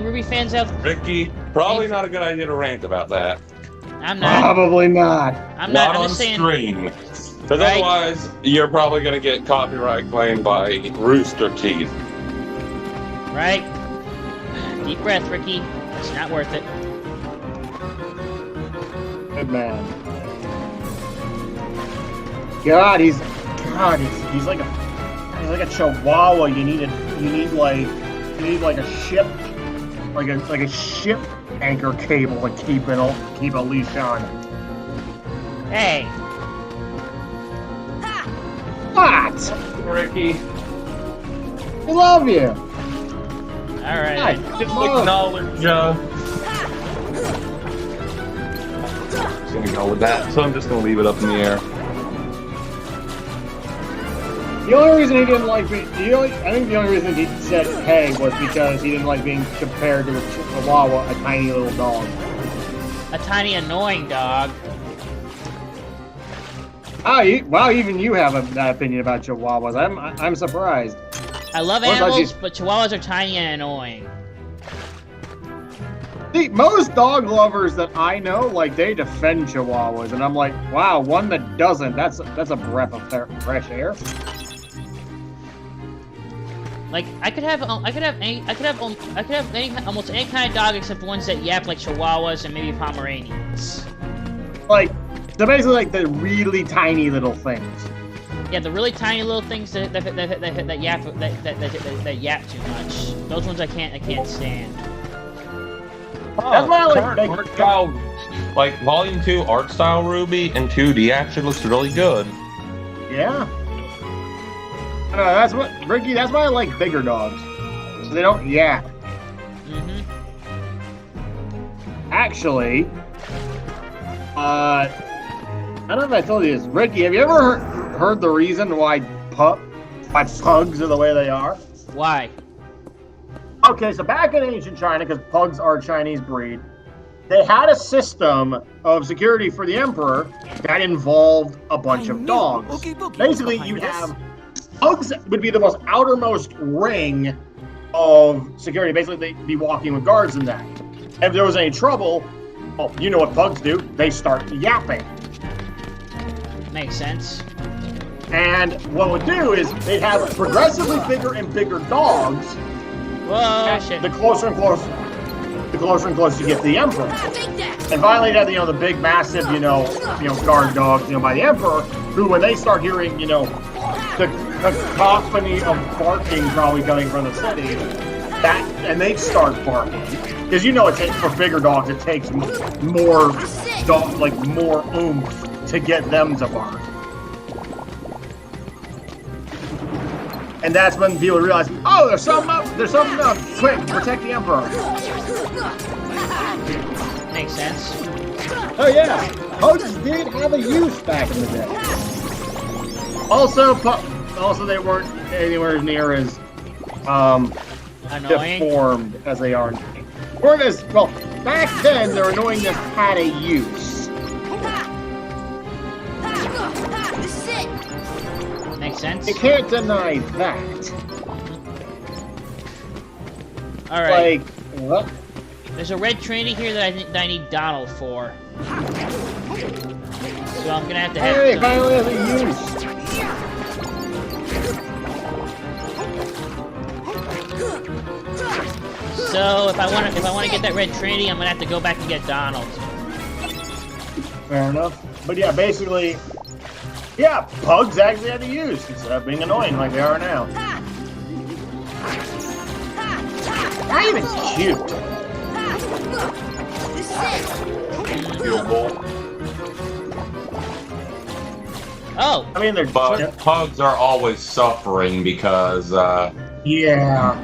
Ruby fans out? Ricky, probably not a good idea to rant about that. I'm not. Probably not. I'm not. I'm on just saying. stream. Because Right. otherwise, you're probably going to get copyright claimed by Rooster Teeth. Right. Deep breath, Ricky. It's not worth it. Good man. God, he's like a chihuahua. You need like a ship, like a ship anchor cable to keep a leash on. Hey. What? Ricky, I love you. All right. I just love- acknowledge, just gonna go with that, so I'm just gonna leave it up in the air. The only reason he didn't like me, I think the only reason he said hey was because he didn't like being compared to a chihuahua, a tiny little dog. A tiny annoying dog. Wow, even you have that opinion about chihuahuas. I'm surprised. I love What about animals, you? but chihuahuas are tiny and annoying. See, most dog lovers that I know, like, they defend chihuahuas, and I'm like, wow, one that doesn't, that's a breath of fresh air. Like I could have almost any kind of dog except ones that yap like chihuahuas and maybe Pomeranians. Like, they're basically like the really tiny little things. Yeah, the really tiny little things that yap too much. Those ones I can't stand. That's why I like Current big- art style, like Volume 2 art style Ruby in 2D actually looks really good. Yeah. I know, that's why I like bigger dogs. So they don't yap. Mm-hmm. Actually, I don't know if I told you this. Ricky, have you ever heard the reason why pugs are the way they are? Why? Okay, so back in ancient China, because pugs are a Chinese breed, they had a system of security for the emperor that involved a bunch of dogs. Oogie Boogie Basically, was you'd behind have pugs would be the most outermost ring of security. Basically, they'd be walking with guards and that. If there was any trouble, well, you know what pugs do? They start yapping. Makes sense. And what it would do is they'd have progressively bigger and bigger dogs. Whoa, shit. The closer and closer you get to the emperor. And finally, you have the big, massive, guard dogs, by the emperor, who when they start hearing, the cacophony of barking probably coming from the city, and they start barking. Because for bigger dogs, it takes more oomph to get them to bark. And that's when people realize, oh, there's something up, quick, protect the emperor. Makes sense. Oh yeah, pugs did have a use back in the day. Also they weren't anywhere near as Annoying. deformed as they are now. Weren't as well back then. Their annoyingness had a use. Makes sense. You can't deny that. All right. Like what? There's a red trinity here that I need Donald for. So I'm gonna have to have. Hey, finally has a use. So if I want to get that red trinity, I'm gonna have to go back and get Donald. Fair enough. But yeah, basically, yeah, pugs actually had to use instead of being annoying like they are now. Not even cute. Oh, I mean, But pugs are always suffering because, yeah.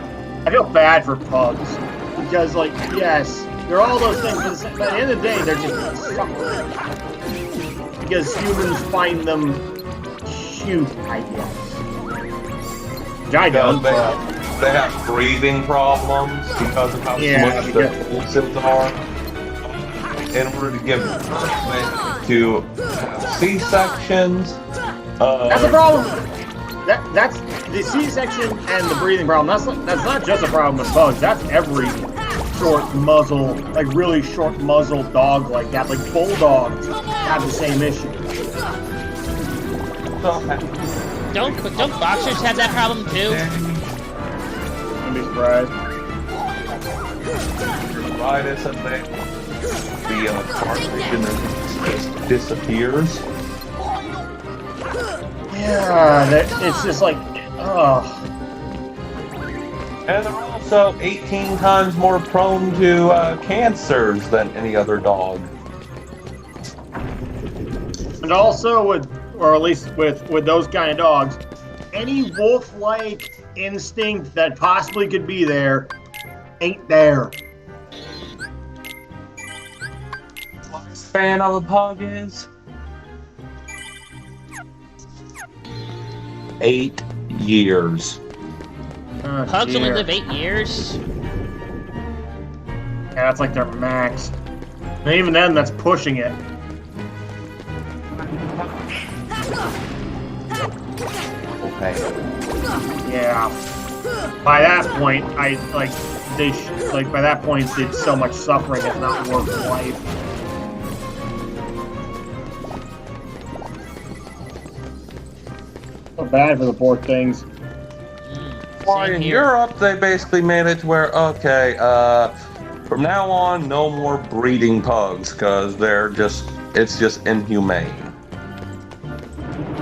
I feel bad for pugs because, like, yes, they're all those things, but at the end of the day, they're just suffering because humans find them cute, I guess. I don't. they have breathing problems because of how smushed their pulses are. In order to give birth to have C-sections. That's a problem. that's the C-section and the breathing problem. That's not just a problem with pugs. That's every short muzzle, like really short muzzle dog like that. Like bulldogs have the same issue. Don't boxers have that problem too? I'd be surprised. Arthritis, I think. The cartilage in there just disappears. Yeah, it's just like, ugh. And they're also 18 times more prone to cancers than any other dog. And also or at least with those kind of dogs, any wolf-like instinct that possibly could be there ain't there. Fan of a pug is 8 years. Oh, Pugs only dear. live 8 years? Yeah, that's like their max. And even then, that's pushing it. Okay. Yeah. By that point, by that point, it's so much suffering, it's not worth life. So bad for the poor things. Well, in Europe, they basically made it to where, okay, from now on, no more breeding pugs, because it's just inhumane.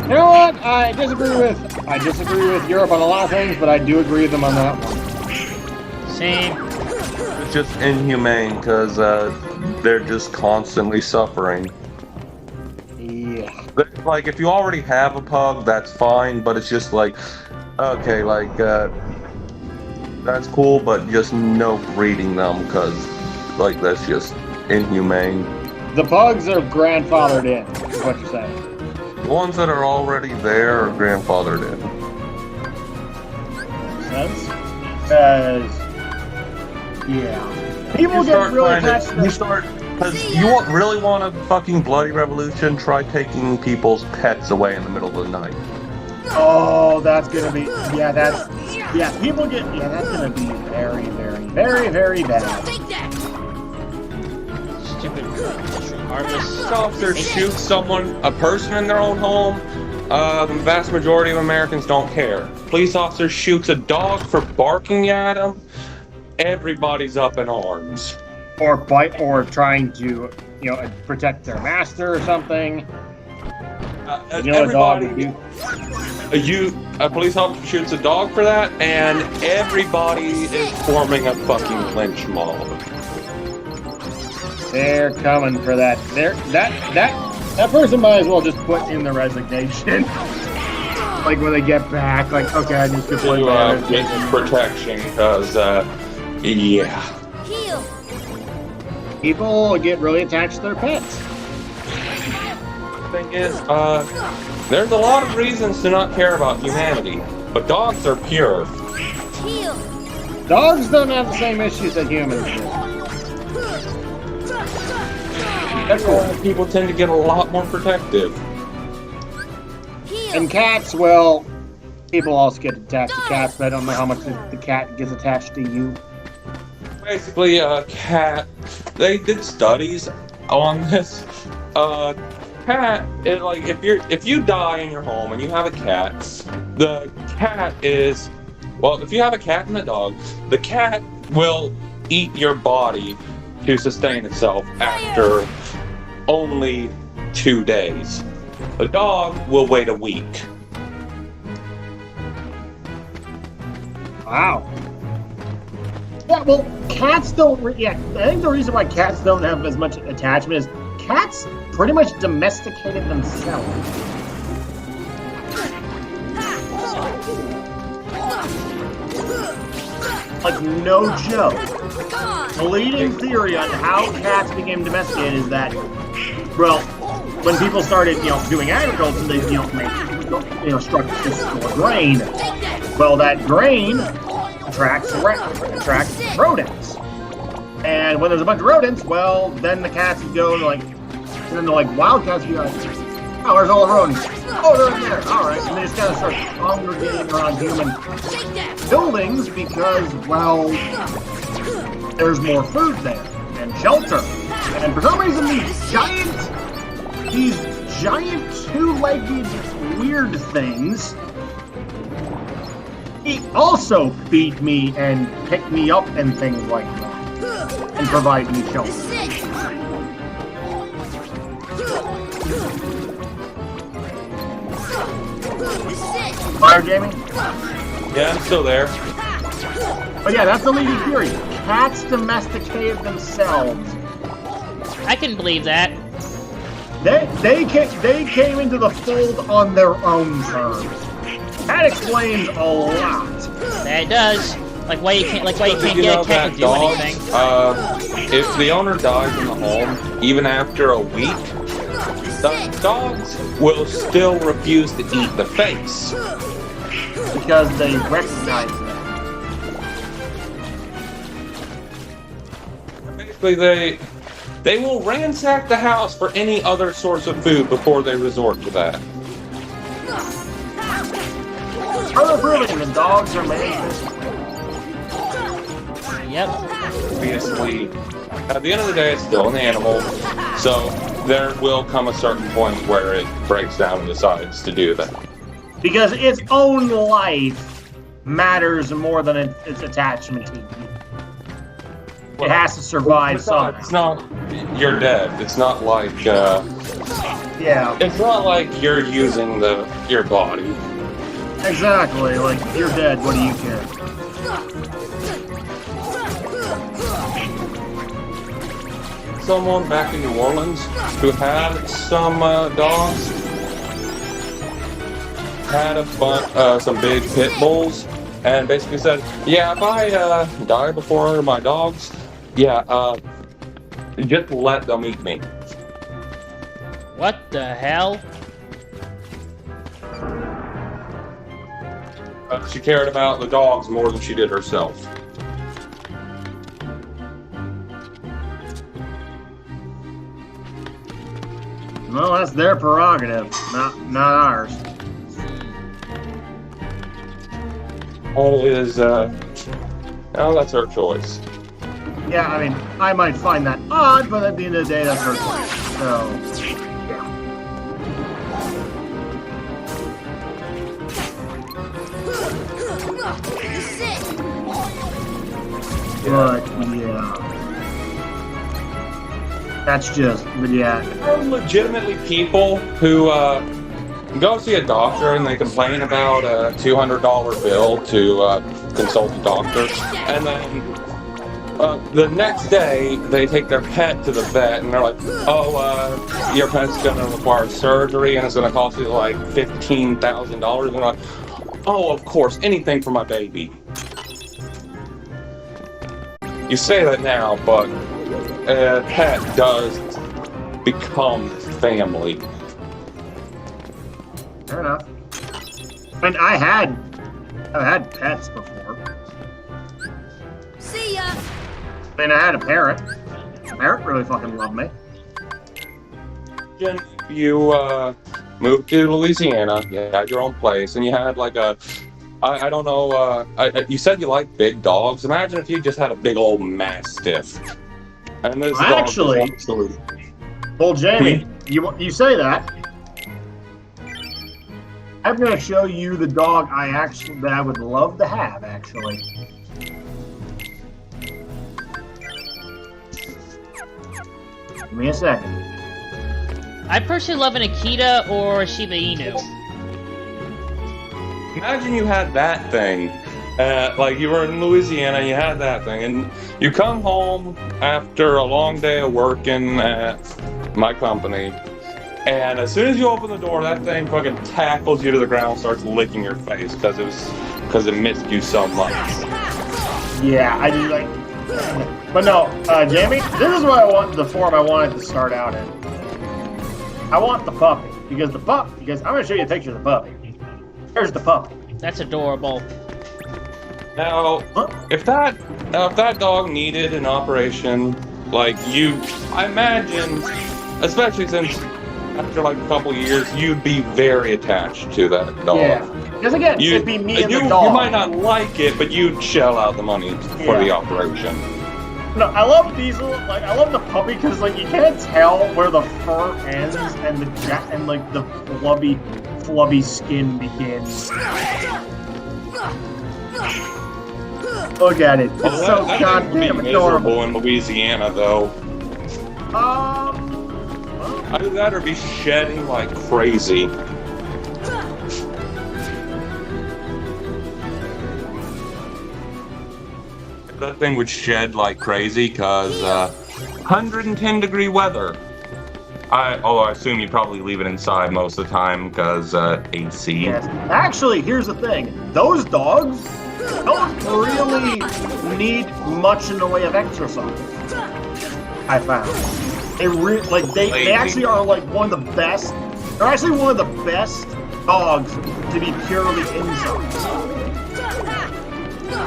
You know what? I disagree with Europe on a lot of things, but I do agree with them on that one. Same. It's just inhumane, because they're just constantly suffering. Yeah. Like, if you already have a pug, that's fine, but it's just like, okay, like, that's cool, but just no breeding them, because, like, that's just inhumane. The pugs are grandfathered in, is what you're saying. The ones that are already there are grandfathered in. Sense? Because, yeah. People get really attached to because you really want a fucking bloody revolution, try taking people's pets away in the middle of the night. Oh, that's gonna be, that's gonna be very, very, very, very bad. Stupid mushroom harvest. Officer shoots someone, a person in their own home, the vast majority of Americans don't care. Police officer shoots a dog for barking at him, everybody's up in arms. Or trying to, protect their master or something. A dog would do. A police officer shoots a dog for that, and everybody is forming a fucking lynch mob. They're coming for that. That person might as well just put in the resignation. Like when they get back, like, okay, I need to put Get protection, because, yeah. Heal. People get really attached to their pets. Thing is, there's a lot of reasons to not care about humanity, but dogs are pure. Heal. Dogs don't have the same issues that humans do. That's why people tend to get a lot more protective. Heal. And cats, well, people also get attached to cats, but I don't know how much the cat gets attached to you. Basically, a cat, they did studies on this. Cat is like, if you die in your home and you have a cat, the cat is, well, if you have a cat and a dog, the cat will eat your body to sustain itself after only 2 days. The dog will wait a week. Wow. Yeah, well, cats don't. I think the reason why cats don't have as much attachment is cats pretty much domesticated themselves. Like, no joke. The leading theory on how cats became domesticated is that, well, when people started, doing agriculture, they, struck to store grain. Well, that grain attracts rodents. And when there's a bunch of rodents, well, then the cats would go and wildcats would be like, Oh, where's all the rodents? Oh, they're in there. All right, and they just kind of start congregating around human buildings because, well, there's more food there and shelter. And for some reason, these giant two-legged weird things also feed me and pick me up and things like that, and provide me shelter. Fire, Jamie? Yeah, I'm still there. But yeah, that's the leading theory. Cats domesticated themselves. I can believe that. They came into the fold on their own terms. That explains a lot. That does. Like why you can't get a cat to do anything. If the owner dies in the home, even after a week, the dogs will still refuse to eat the face. Because they recognize them. Basically, they will ransack the house for any other source of food before they resort to that. Further proving the dogs are made. Yep. Obviously, at the end of the day, it's still an animal, so there will come a certain point where it breaks down and decides to do that. Because its own life matters more than its attachment to you. It has to survive somehow. It's not, you're dead. It's not like, yeah. It's not like you're using your body. Exactly, like, you're dead, what do you care? Someone back in New Orleans who had some dogs had some big pit bulls and basically said, yeah, if I die before my dogs, just let them eat me. What the hell? She cared about the dogs more than she did herself. Well, that's their prerogative, not ours. That's her choice. Yeah, I mean, I might find that odd, but at the end of the day, that's her choice. So, but yeah, that's just, but yeah. There are legitimately people who go see a doctor and they complain about a $200 bill to consult a doctor, and then the next day they take their pet to the vet and they're like, oh, your pet's gonna require surgery and it's gonna cost you like $15,000, and they're like, oh, of course, anything for my baby. You say that now, but a pet does become family. Fair enough. I mean, I've had pets before. See ya. I mean, I had a parrot. The parrot really fucking loved me. You moved to Louisiana, you had your own place, and you had like I don't know, you said you like big dogs. Imagine if you just had a big old Mastiff. And this Actually, well, Jamie, you say that. I'm going to show you the dog that I would love to have, actually. Give me a second. I personally love an Akita or a Shiba Inu. Imagine you had that thing. Like you were in Louisiana, you had that thing, and you come home after a long day of working at my company, and as soon as you open the door, that thing fucking tackles you to the ground and starts licking your face because it missed you so much. Yeah, I do like. But no, Jamie, this is what I want, the form I wanted to start out in. I want the puppy because I'm going to show you a picture of the puppy. There's the puppy. That's adorable. Now, if that dog needed an operation, like I imagine, especially since after like a couple years, you'd be very attached to that dog. Yeah. Because again, it'd be me and the dog. You might not like it, but you'd shell out the money for the operation. No, I love Diesel. Like, I love the puppy because, like, you can't tell where the fur ends and the flubby skin begins. Look at it. It's so goddamn adorable. In Louisiana, though. Either that or be shedding like crazy. That thing would shed like crazy because 110-degree weather. I assume you probably leave it inside most of the time because AC. Yes. Actually, here's the thing. Those dogs don't really need much in the way of exercise. I found. They actually are like one of the best. They're actually one of the best dogs to be purely inside.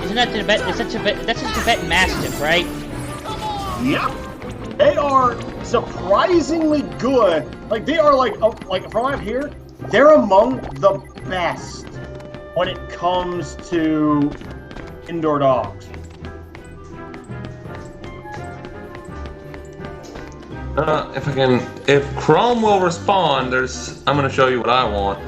Isn't that that's a Tibetan Mastiff, right? Yep. They are surprisingly good. Like they are like from out here, they're among the best when it comes to indoor dogs. If Chrome will respond, I'm gonna show you what I want.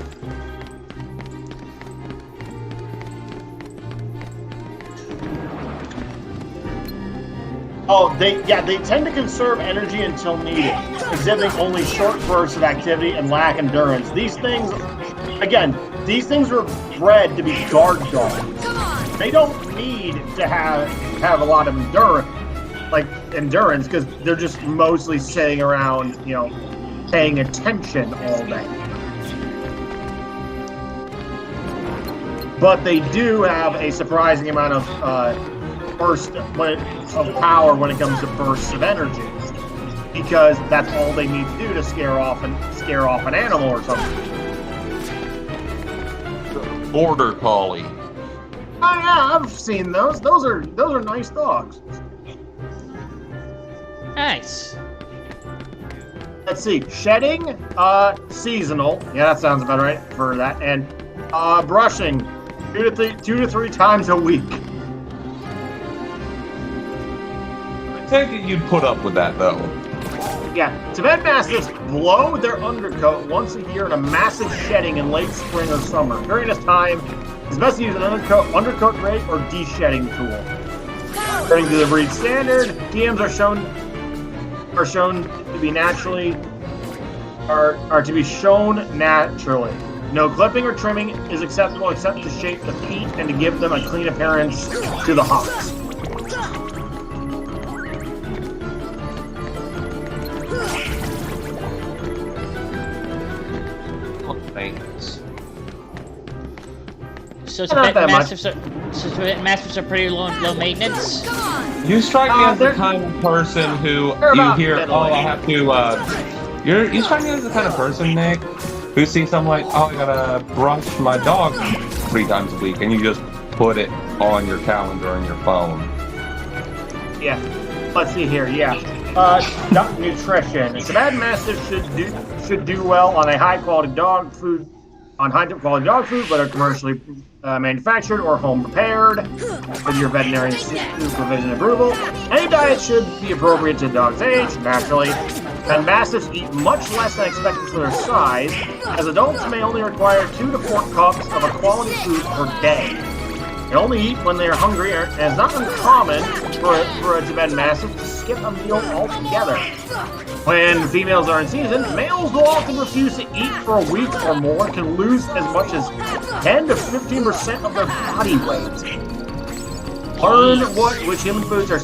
Oh, they tend to conserve energy until needed, exhibiting only short bursts of activity and lack endurance. These things were bred to be guard dogs. They don't need to have a lot of endurance, because they're just mostly sitting around, paying attention all day. But they do have a surprising amount of power when it comes to bursts of energy, because that's all they need to do to scare off an animal or something. Border Collie. Oh yeah, I've seen those. Those are nice dogs. Nice. Let's see. Shedding, seasonal. Yeah, that sounds about right for that. And brushing, 2 to 3 times a week. I take it you'd put up with that though. Yeah, Tibetan Mastiffs blow their undercoat once a year in a massive shedding in late spring or summer. During this time, it's best to use an undercoat rake or de-shedding tool. According to the breed standard, DMs are shown to be shown naturally. No clipping or trimming is acceptable except to shape the feet and to give them a clean appearance to the hocks. So Tibetan Mastiffs are pretty low maintenance. You strike me as the kind of person who you hear, I have to. You strike me as the kind of person, Nick, who sees something like, I gotta brush my dog 3 times a week, and you just put it on your calendar on your phone. Yeah. Let's see here. Yeah. Nutrition. Tibetan Mastiffs should do well on high quality dog food, whether commercially manufactured or home prepared, with your veterinarian supervision and approval. Any diet should be appropriate to the dog's age, naturally. And Mastiffs eat much less than expected for their size, as adults may only require 2 to 4 cups of a quality food per day. They only eat when they are hungry, and it's not uncommon for a Tibetan Mastiff to skip a meal altogether. When females are in season, males will often refuse to eat for a week or more, can lose as much as 10 to 15% of their body weight. Learn which human foods are...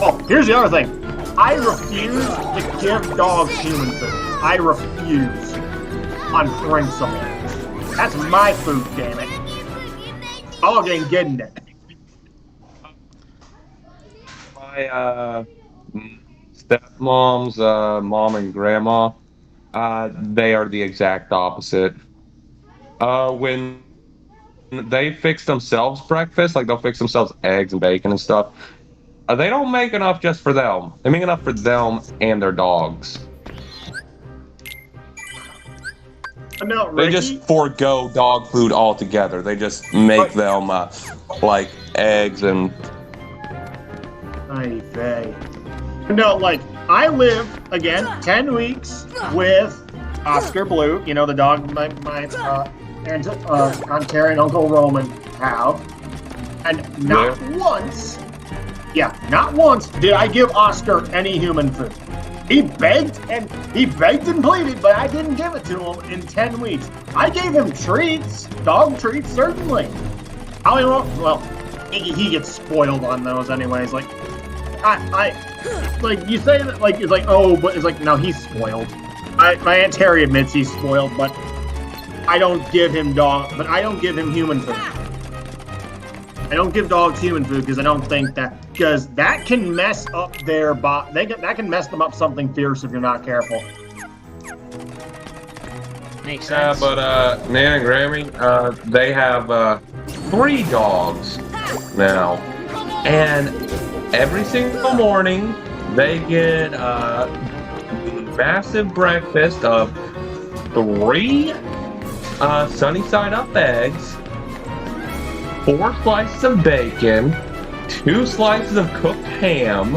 Oh, here's the other thing. I refuse to give dogs human food. I refuse. On principle. That's my food, damn it. Dog ain't getting it. My stepmom's mom and grandma, they are the exact opposite. When they fix themselves breakfast, like they'll fix themselves eggs and bacon and stuff, they don't make enough just for them. They make enough for them and their dogs. No, They Ricky, just forego dog food altogether. They just make them like eggs and. Ay, vey. No, like, I live, again, 10 weeks with Oscar Blue, you know, the dog my Aunt Carrie and Uncle Roman have. And not once did I give Oscar any human food. He begged and pleaded, but I didn't give it to him in 10 weeks. I gave him treats, dog treats, certainly. How he won't, well, he gets spoiled on those anyways. Like, like, you say that, like, it's like, oh, but it's like, no, he's spoiled. My Aunt Terry admits he's spoiled, but I don't give him human food. I don't give dogs human food because I don't think because that can mess up their that can mess them up something fierce if you're not careful. Makes sense. But Nan and Grammy, they have 3 dogs now, and every single morning they get a massive breakfast of 3 sunny side up eggs, 4 slices of bacon, 2 slices of cooked ham,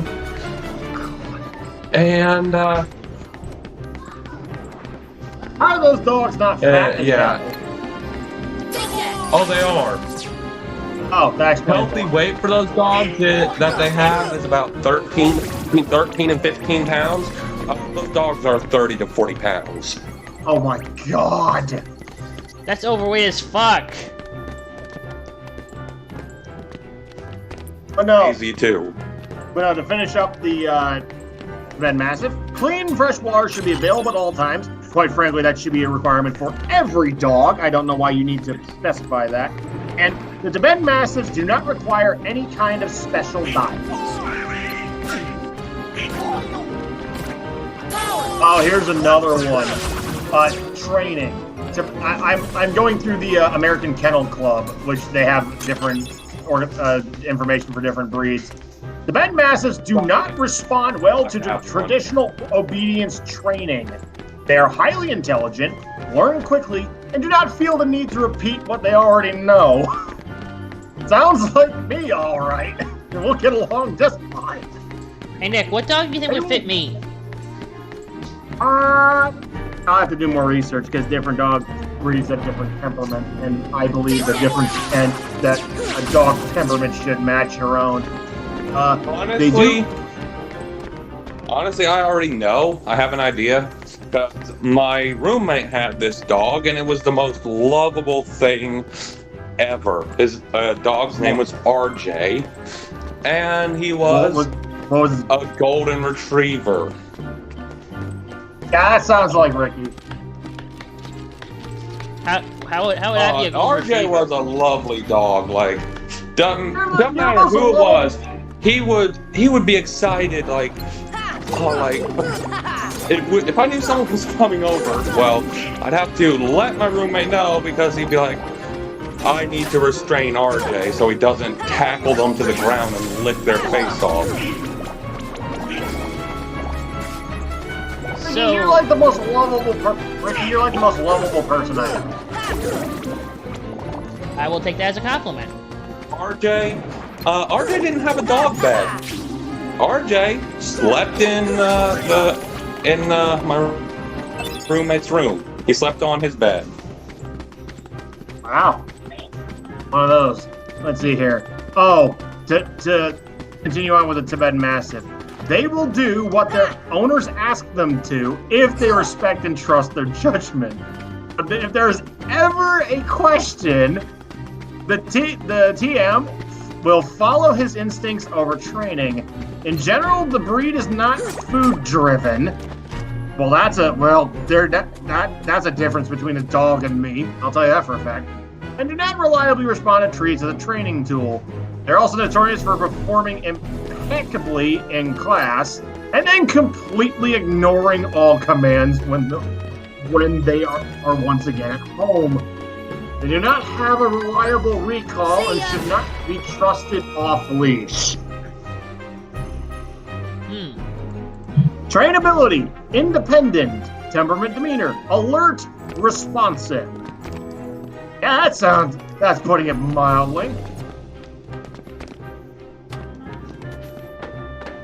and How are those dogs not fat? yeah. Oh, they are. Oh, that's Healthy weight for those dogs that they have is about between 13 and 15 pounds. Those dogs are 30 to 40 pounds. Oh my god. That's overweight as fuck. But no. Easy too. But no, to finish up the Red Mastiff, clean, fresh water should be available at all times. Quite frankly, that should be a requirement for every dog. I don't know why you need to specify that. And the Tibetan Mastiffs do not require any kind of special diet. Oh, here's another one. Training. I'm going through the American Kennel Club, which they have different information for different breeds. The Tibetan Mastiffs do not respond well to traditional obedience training. They are highly intelligent, learn quickly, and do not feel the need to repeat what they already know. Sounds like me, all right. We'll get along just fine. Hey Nick, what dog do you think would fit me? I'll have to do more research because different dog breeds have different temperament, and I believe the difference and that a dog's temperament should match your own. Honestly, I already know. I have an idea. My roommate had this dog, and it was the most lovable thing ever. His dog's name was RJ, and he was a golden retriever. Yeah, that sounds like Ricky. How would that be a golden RJ retriever? was a lovely dog. Like, doesn't matter who it was, he would be excited. Like, oh, like. If I knew someone was coming over, well, I'd have to let my roommate know because he'd be like, I need to restrain RJ so he doesn't tackle them to the ground and lick their face off. So, you're like the most lovable Ricky, you're like the most lovable person I know. I will take that as a compliment. RJ didn't have a dog bed. RJ slept in my roommate's room. He slept on his bed. Wow. One of those. Let's see here. Oh, to continue on with the Tibetan Mastiff. They will do what their owners ask them to if they respect and trust their judgment. But if there's ever a question, the TM will follow his instincts over training. In general, the breed is not food-driven. Well, that's a difference between a dog and me. I'll tell you that for a fact. And do not reliably respond to treats as a training tool. They're also notorious for performing impeccably in class and then completely ignoring all commands when they are once again at home. They do not have a reliable recall and should not be trusted off-leash. Trainability, independent, temperament, demeanor, alert, responsive. Yeah, that's putting it mildly.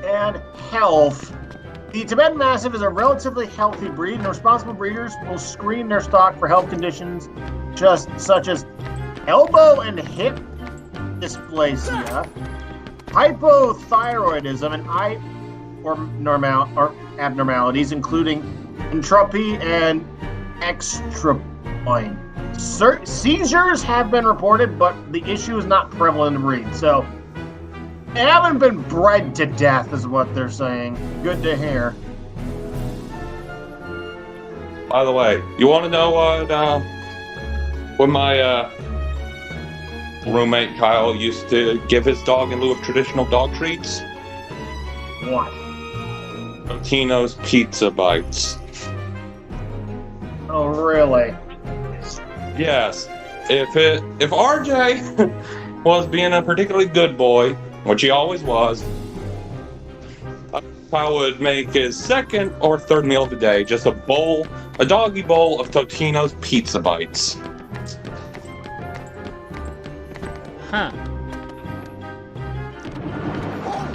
And health. The Tibetan Mastiff is a relatively healthy breed, and responsible breeders will screen their stock for health conditions such as elbow and hip dysplasia, hypothyroidism, and eye abnormalities, including entropy and extrapoint. Seizures have been reported, but the issue is not prevalent in the breed. So, they haven't been bred to death, is what they're saying. Good to hear. By the way, you want to know what my roommate Kyle used to give his dog in lieu of traditional dog treats? What? Totino's Pizza Bites. Oh, really? Yes. If RJ was being a particularly good boy, which he always was, I would make his second or third meal of the day just a doggy bowl of Totino's Pizza Bites. Huh.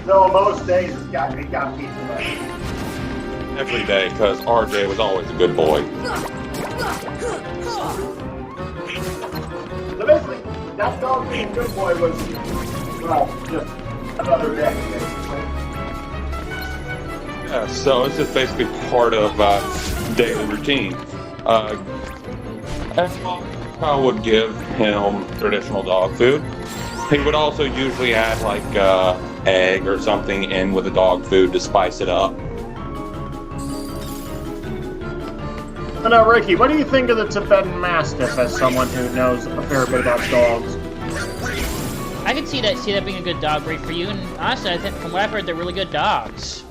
So most days he got pizza bites. Every day, because RJ was always a good boy. So basically, that dog being a good boy was, well, just another day, basically. Yeah, so it's just basically part of daily routine. And I would give him traditional dog food. He would also usually add like egg or something in with the dog food to spice it up. Now, Ricky, what do you think of the Tibetan Mastiff as someone who knows a fair bit about dogs? I can see that being a good dog breed for you, and honestly, I think from what I've heard, they're really good dogs.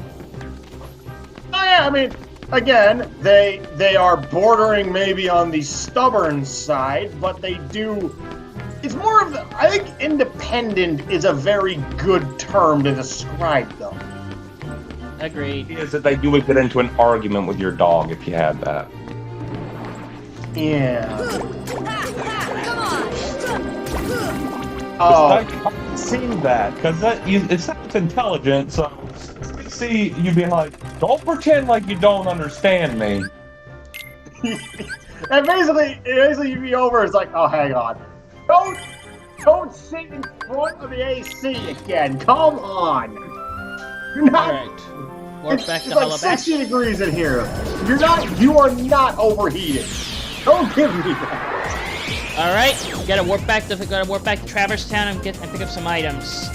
Oh yeah, I mean, again, they are bordering maybe on the stubborn side, but they do. It's more of the. I think independent is a very good term to describe them. Agreed. Is that they do get into an argument with your dog if you had that. Yeah. Oh, I've seen that because it sounds intelligent. So I see you being like, "Don't pretend like you don't understand me." And basically you be over. It's like, oh, hang on, don't sit in front of the AC again. Come on, you're not. All right. Warp back It's to like 60 degrees in here. You are not overheated. Don't give me that. All right, gotta warp back to Traverse Town and pick up some items.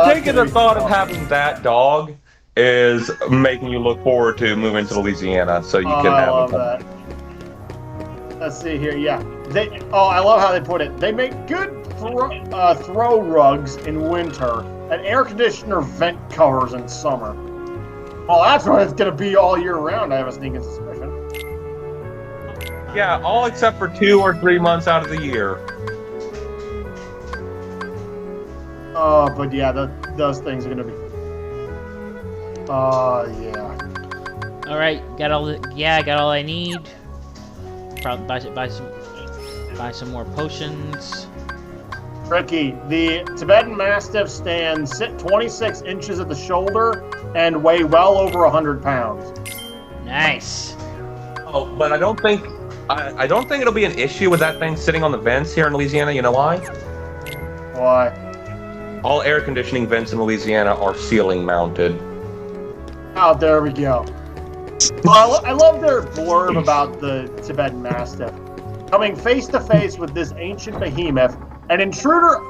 Taking the thought of having that dog is making you look forward to moving to Louisiana, so you can I have love that. Let's see here. Yeah, I love how they put it. They make good throw rugs in winter and air conditioner vent covers in summer. Well, that's what it's gonna be all year round. I have a sneaking suspicion. Yeah, all except for 2 or 3 months out of the year. But yeah, those things are gonna be. Yeah. All right, got all I need. Probably buy some more potions. Ricky, the Tibetan Mastiff stands 26 inches at the shoulder and weigh well over 100 pounds. Nice. Oh, but I don't think it'll be an issue with that thing sitting on the vents here in Louisiana. You know why? Why? All air conditioning vents in Louisiana are ceiling mounted. Oh, there we go. Well, I love their blurb about the Tibetan Mastiff. Coming face to face with this ancient behemoth, an intruder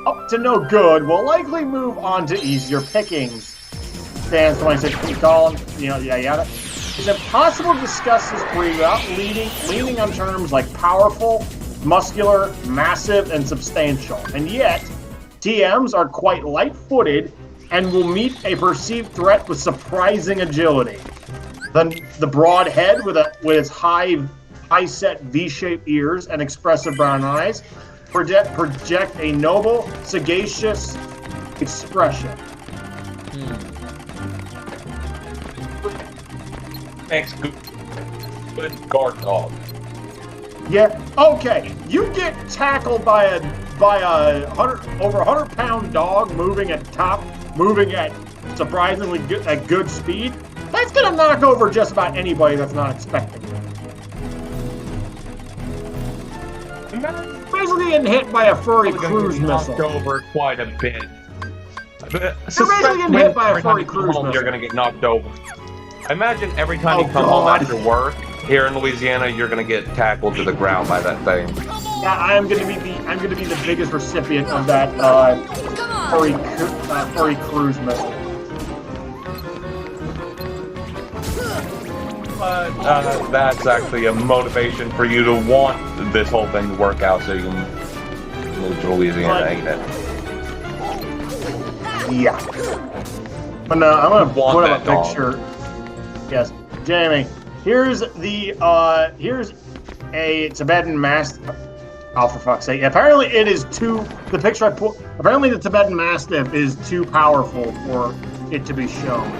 up to no good will likely move on to easier pickings. Stands 26 feet tall, yada. It's impossible to discuss this breed without leaning on terms like powerful, muscular, massive, and substantial. And yet, TMs are quite light-footed and will meet a perceived threat with surprising agility. The broad head with its high-set V-shaped ears and expressive brown eyes project a noble, sagacious expression. Thanks. good guard dog. Yeah. Okay. You get tackled by a over 100-pound dog moving at surprisingly good speed. That's gonna knock over just about anybody that's not expecting it. Basically getting hit by a furry cruise missile. Knocked over quite a bit. You're basically getting hit by a furry cruise missile. You're gonna get knocked over. I imagine every time you come home after work here in Louisiana, you're gonna get tackled to the ground by that thing. Yeah, I'm gonna be the biggest recipient of that furry cruise missile. But that's actually a motivation for you to want this whole thing to work out so you can move to Louisiana, ain't it? Yeah. But no, I'm gonna put up a dog. picture. Yes, Jamie. Here's a Tibetan Mastiff. Oh, for fuck's sake! Apparently, it is too. The picture I put. Apparently, the Tibetan Mastiff is too powerful for it to be shown.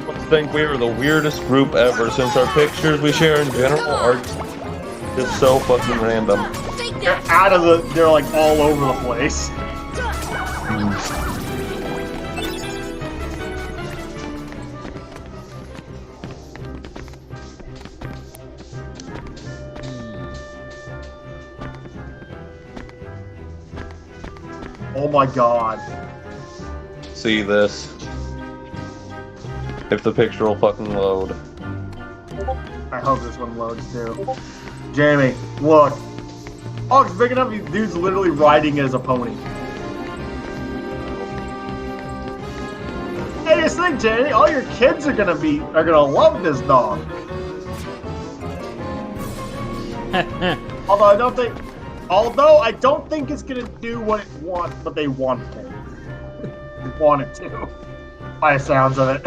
I think we are the weirdest group ever since our pictures we share in general are just so fucking random. They're like all over the place. Oh my god. See this. If the picture will fucking load. I hope this one loads too. Jamie, look. Oh, it's big enough. These dude's literally riding as a pony. Hey, just think, Jamie. All your kids are gonna love this dog. Although I don't think it's gonna do what they want it to. Want it to, by the sounds of it.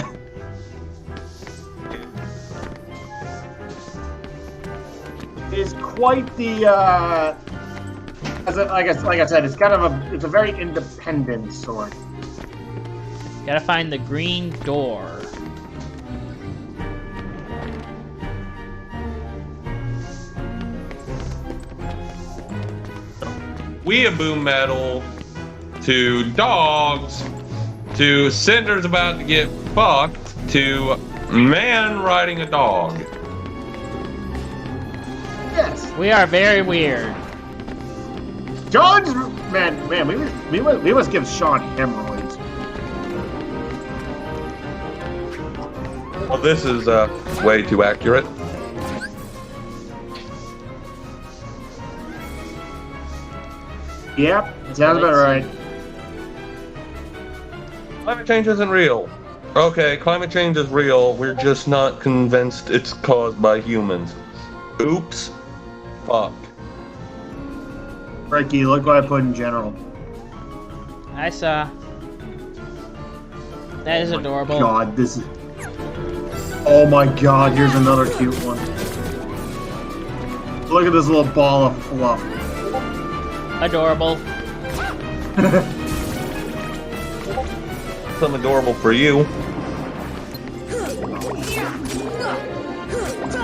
Is quite the like I said, it's kind of it's a very independent sort. Gotta find the green door. Weeaboo metal to dogs to Cinder's about to get fucked to man riding a dog. Yes. We are very weird. John's man, we must give Sean hemorrhoids. Well, this is way too accurate. Yep, sounds about right. Climate change isn't real. Okay, climate change is real. We're just not convinced it's caused by humans. Oops. Fuck. Ricky, look what I put in general. I saw. That is adorable. God, this is. Oh my god, here's another cute one. Look at this little ball of fluff. Adorable. Some adorable for you.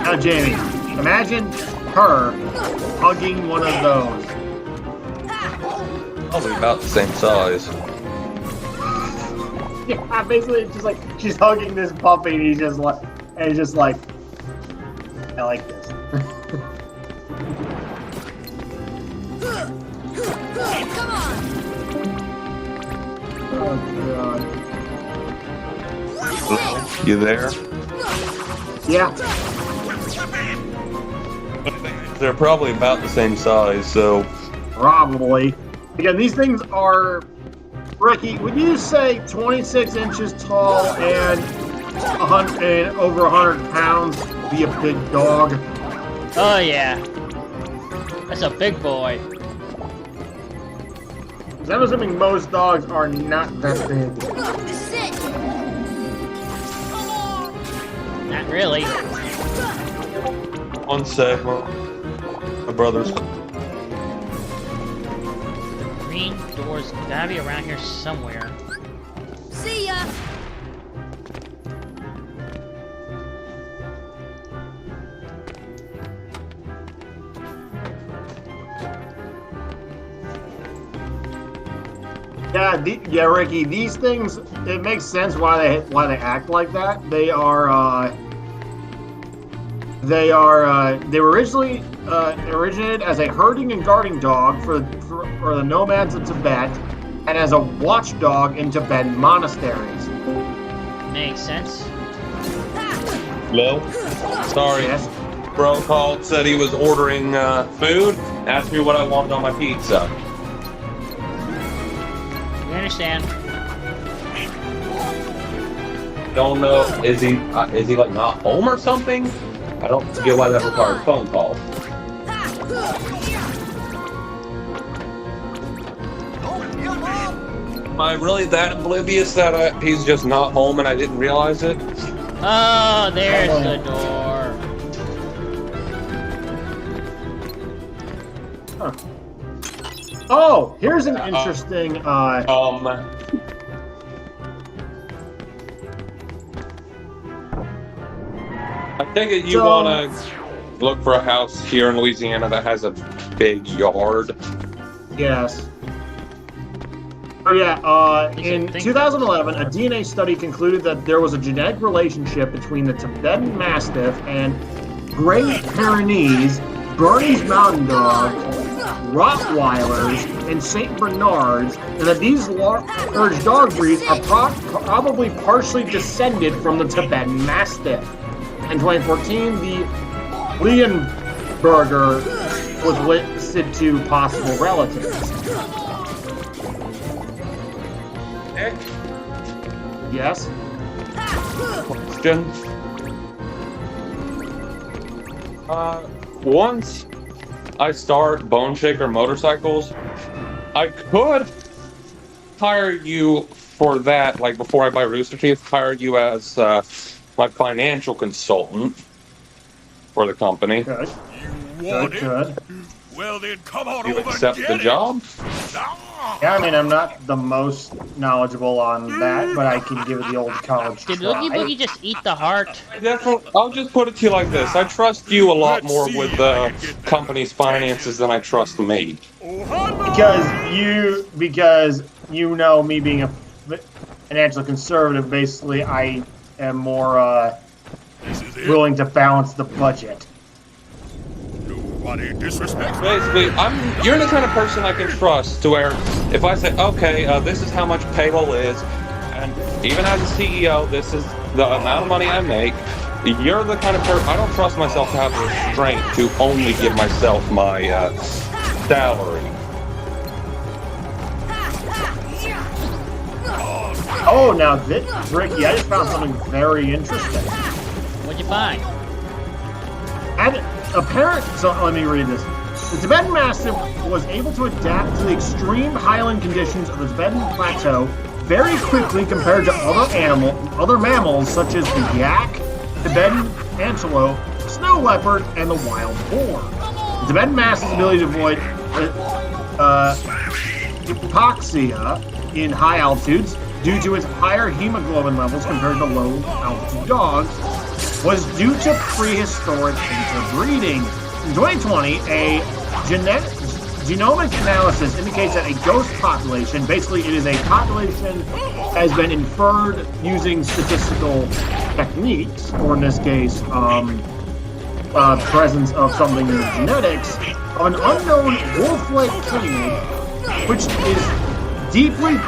Now, Jamie, imagine her hugging one of those. Probably about the same size. Yeah, basically, it's just like she's hugging this puppy, and he's just like, I like this. Come on! Oh god. Hello? You there? Yeah. They're probably about the same size, so. Probably. Again, these things are. Ricky, would you say 26 inches tall and over 100 pounds be a big dog? Oh yeah. That's a big boy. I'm assuming most dogs are not that big. Sit! Not really. 1 sec, my brother's. Green door's gotta be around here somewhere. See ya! Yeah, Ricky. These things, it makes sense why they act like that. They were originally originated as a herding and guarding dog for the nomads of Tibet, and as a watchdog in Tibetan monasteries. Makes sense. Hello? Sorry. Yes. Bro called, said he was ordering food, asked me what I wanted on my pizza. We understand. Don't know, is he like not home or something? I don't get why that requires a phone call. Am I really that oblivious that he's just not home and I didn't realize it? Oh, there's the door. Huh. Oh, here's an interesting. I take it you want to look for a house here in Louisiana that has a big yard. Yes. Oh yeah, in 2011, a DNA study concluded that there was a genetic relationship between the Tibetan Mastiff and Great Pyrenees, Bernese Mountain Dog, Rottweilers, and St. Bernards, and that these large dog breeds are probably partially descended from the Tibetan Mastiff. In 2014, the Leonberger was listed to possible relatives. Nick? Yes? Question. Once I start Bone Shaker motorcycles, I could hire you for that, like before I buy Rooster Teeth, hire you as my financial consultant for the company. Good. You want Good. it? Well then, come on You over accept and the get job? Yeah, I mean, I'm not the most knowledgeable on that, but I can give it the old college Did try. Oogie Boogie just eat the heart? I'll just put it to you like this. I trust you a lot more with the company's finances than I trust me. Because you know me being a financial conservative, basically I am more willing to balance the budget. Nobody disrespects me. Basically, you're the kind of person I can trust to where if I say, okay, this is how much payroll is, and even as a CEO, this is the amount of money I make, you're the kind of person, I don't trust myself to have the restraint to only give myself my salary. Oh, now this, Ricky, I just found something very interesting. What'd you find? So let me read this. The Tibetan Mastiff was able to adapt to the extreme highland conditions of the Tibetan Plateau very quickly compared to other mammals such as the yak, Tibetan antelope, snow leopard, and the wild boar. The Tibetan Mastiff's ability to avoid hypoxia in high altitudes due to its higher hemoglobin levels compared to low altitude dogs was due to prehistoric interbreeding. In 2020, a genomic analysis indicates that a ghost population, basically it is a population has been inferred using statistical techniques, or in this case, presence of something in the genetics, of an unknown wolf-like lineage, which is deeply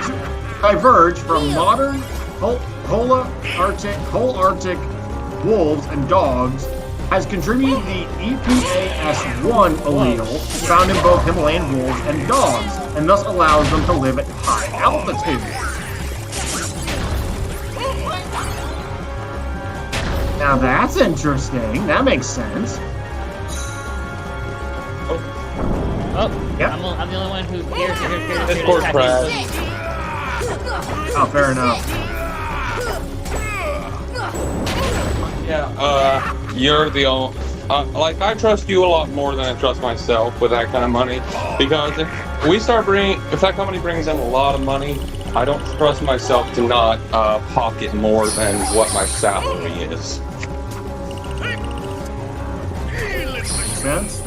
diverged from modern whole Arctic wolves and dogs, has contributed the EPAS1 allele found in both Himalayan wolves and dogs, and thus allows them to live at high altitude. Now that's interesting. That makes sense. Oh, Yep. I'm the only one who hears It's poor Brad. Oh, fair enough. Yeah, you're the only... like, I trust you a lot more than I trust myself with that kind of money. Because if that company brings in a lot of money, I don't trust myself to not pocket more than what my salary is. Makes sense.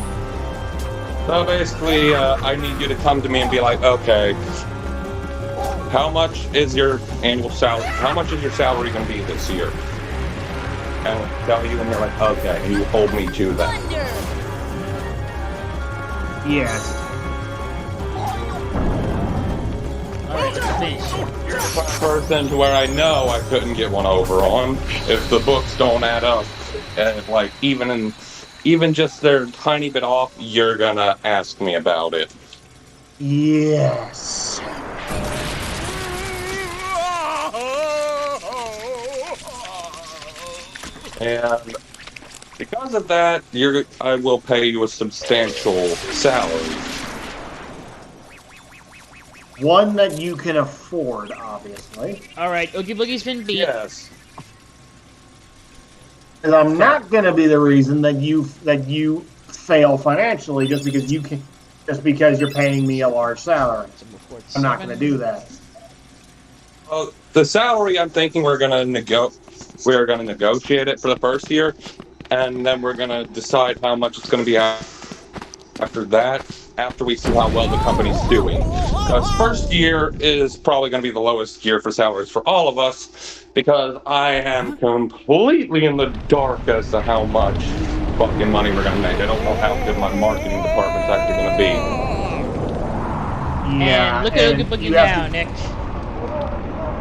So basically, I need you to come to me and be like, okay, how much is your annual salary? How much is your salary going to be this year? And I'll tell you, and you're like, okay, and you hold me to that. Yes. Alright, let's finish. You're the first person to where I know I couldn't get one over on if the books don't add up. And like even just their tiny bit off, you're gonna ask me about it. Yes. And because of that, I will pay you a substantial salary. One that you can afford, obviously. Alright, Oogie Boogie's been beat. Yes. And I'm not gonna be the reason that you fail financially just because you're paying me a large salary. I'm not gonna do that. Well, the salary, I'm thinking we're gonna negotiate it for the first year, and then we're gonna decide how much it's gonna be after that, after we see how well the company's doing. Because first year is probably gonna be the lowest year for salaries for all of us, because I am completely in the dark as to how much fucking money we're gonna make. I don't know how good my marketing department's actually gonna be. Yeah. And look at Oogie Boogie now, Nick.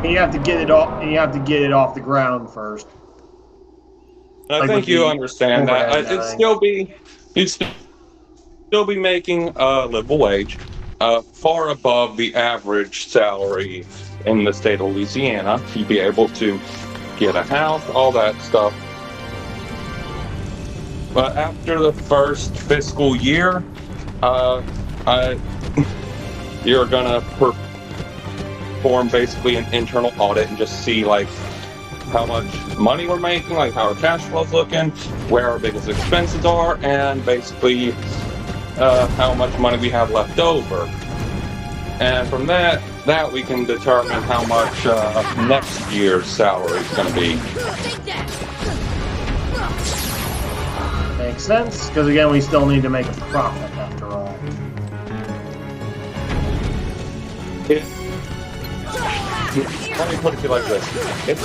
And you have to get it off. And you have to get it off the ground first. I Like think you understand that. You'd still be making a livable wage, far above the average salary in the state of Louisiana. You'd be able to get a house, all that stuff. But after the first fiscal year, you're gonna perform basically an internal audit and just see like how much money we're making, like how our cash flow's looking, where our biggest expenses are, and basically how much money we have left over. And from that we can determine how much next year's salary is going to be. Makes sense, because again, we still need to make a profit after all. Let me put it to you like this: if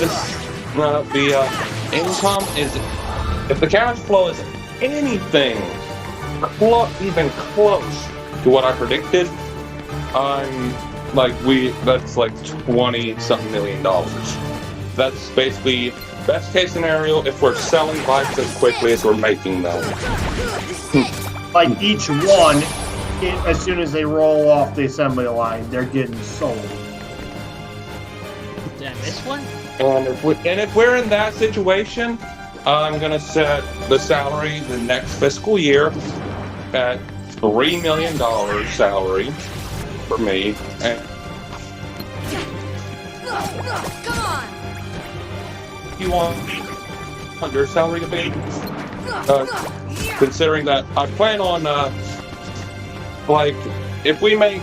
if the cash flow is anything even close to what I predicted, that's like $20-something million. That's basically best case scenario if we're selling bikes as quickly as we're making them. Like each one, as soon as they roll off the assembly line, they're getting sold. Did I miss one? And if we're in that situation, I'm gonna set the salary the next fiscal year at $3 million salary for me. And Come on! you want your salary to be? Considering that I plan on if we make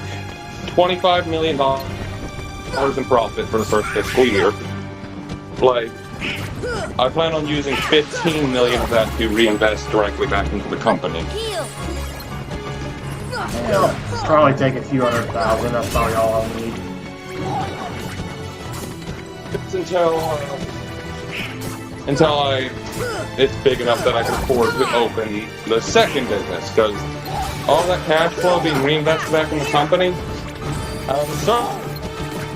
$25 million in profit for the first fiscal year, I plan on using $15 million of that to reinvest directly back into the company. It'll probably take a few $100,000. That's probably all I'll need. It's until it's big enough that I can afford to open the second business, because all that cash flow being reinvested back in the company, at a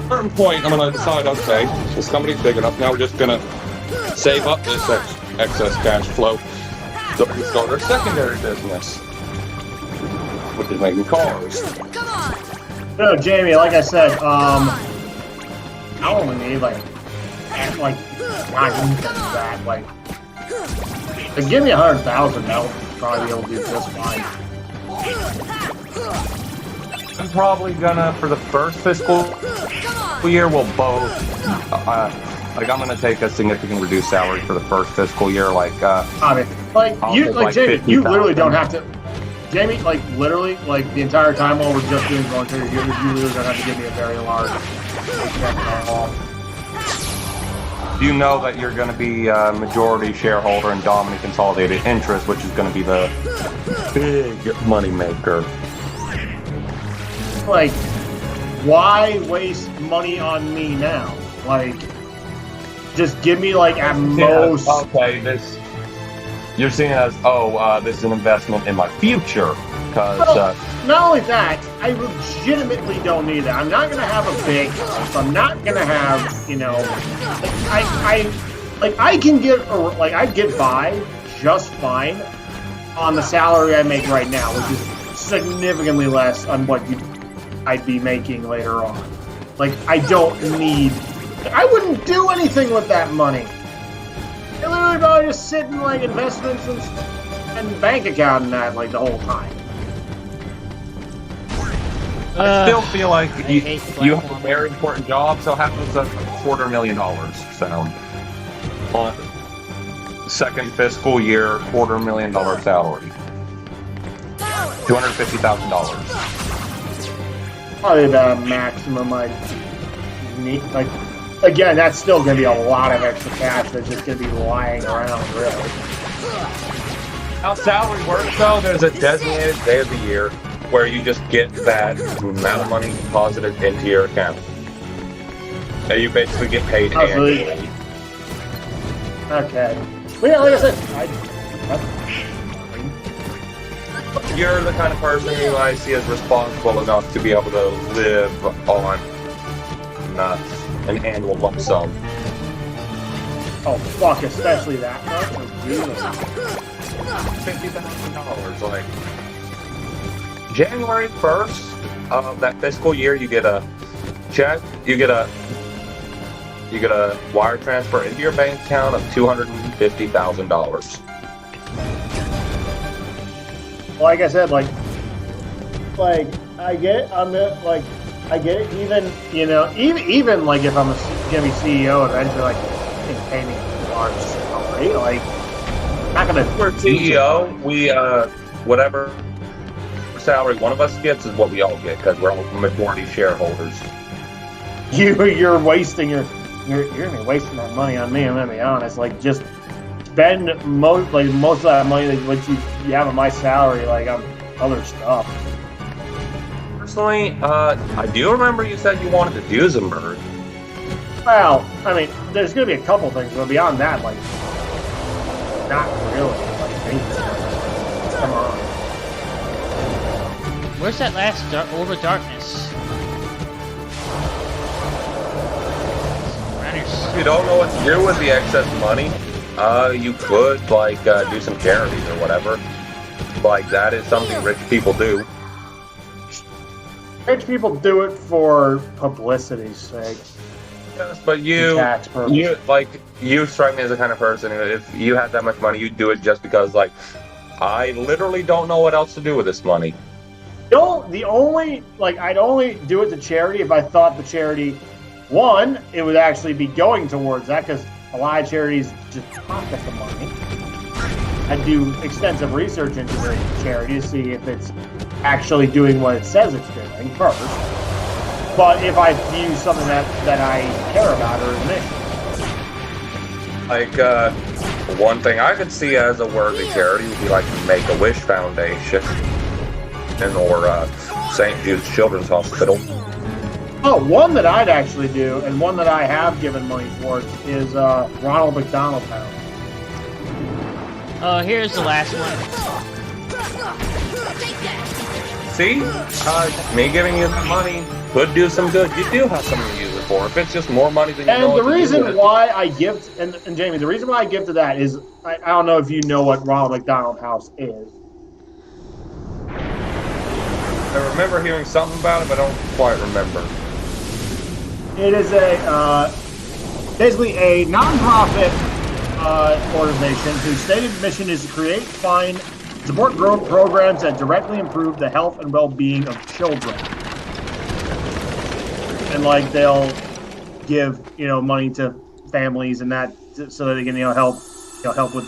certain point I'm going to decide, okay, this company's big enough, now we're just going to save up this excess cash flow so we can start our secondary business, which is making cars. No, Jamie, like I said, I only need not even that. Give me $100,000, that would probably be able to do just fine. I'm probably gonna, for the first fiscal year, we'll both, I'm gonna take a significant reduced salary for the first fiscal year, Jamie, you literally don't have to, Jamie, literally, the entire time while we're just doing voluntary, you literally don't have to give me a very large paycheck at all. You know that you're going to be a majority shareholder in Dominant Consolidated Interest, which is going to be the big money maker. why waste money on me now? Like, just give me like at most. Okay, this you're seeing it as this is an investment in my future because. Well, not only that, I legitimately don't need that. I'm not gonna have a big house. I'm not gonna have, you know, I can I'd get by just fine on the salary I make right now, which is significantly less on what I'd be making later on. Like, I don't need. I wouldn't do anything with that money. I literally probably just sit in like investments and bank account and that like the whole time. I still feel like you have a very important job, so how does a $250,000 sound? On second fiscal year, $250,000 salary. $250,000. Probably the maximum I need. Like, again, that's still going to be a lot of extra cash that's just going to be lying around, really. How salary works, though, there's a designated day of the year where you just get that amount of money deposited into your account. And you basically get paid annually. Okay. Well, yeah, like I said, you're the kind of person who I see as responsible enough to be able to live on an annual lump sum. Oh, fuck, especially that much? $50,000. Like, January 1st of that fiscal year, you get a check, you get a wire transfer into your bank account of $250,000. Like I said, like I get it. I get it. Even, you know, even like if I'm gonna be CEO eventually, like, you can pay me a large salary. Like, not gonna. We're CEO. We whatever salary one of us gets is what we all get because we're all majority shareholders. You're wasting you're gonna be wasting that money on me. I'm gonna be honest. Like, just spend most of that money that what you have on my salary, like, on other stuff. Personally, I do remember you said you wanted to do Duesenberg. Well, I mean, there's gonna be a couple things, but beyond that, like, not really. Like, come on. Where's that last orb of darkness? If you don't know what to do with the excess money, you could, like, do some charities or whatever. Like, that is something rich people do. Rich people do it for publicity's sake. Yes, but you strike me as the kind of person who, if you had that much money, you'd do it just because, like, I literally don't know what else to do with this money. I'd only do it to charity if I thought the charity, one, it would actually be going towards that, because a lot of charities just pocket the money. I do extensive research into the charity to see if it's actually doing what it says it's doing first. But if I view something that I care about or a mission. Like, one thing I could see as a worthy charity would be like Make-A-Wish Foundation or St. Jude's Children's Hospital. Oh, one that I'd actually do, and one that I have given money towards, is Ronald McDonald House. Oh, here's the last one. See? Me giving you that money could do some good. You do have something to use it for. If it's just more money than you know what to do with it. And the reason why I gift, and Jamie, the reason why I give to that is, I don't know if you know what Ronald McDonald House is. I remember hearing something about it, but I don't quite remember. It is basically a non-profit organization whose stated mission is to create, find, support growth programs that directly improve the health and well-being of children. And, like, they'll give, money to families and that so that they can, help with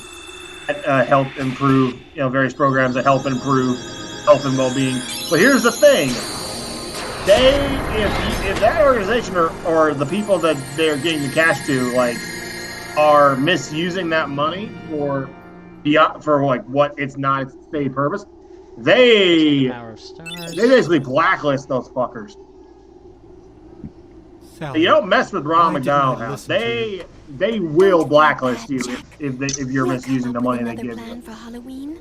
help improve, various programs that help improve health and well-being. But here's the thing. If that organization or the people that they're getting the cash to, like, are misusing that money for like what it's not its stated purpose, they basically blacklist those fuckers. Sally, You don't mess with Ron why didn't I McDonald House. listen to you? They will blacklist you if you're We'll misusing the come up money with they another give plan you. for Halloween.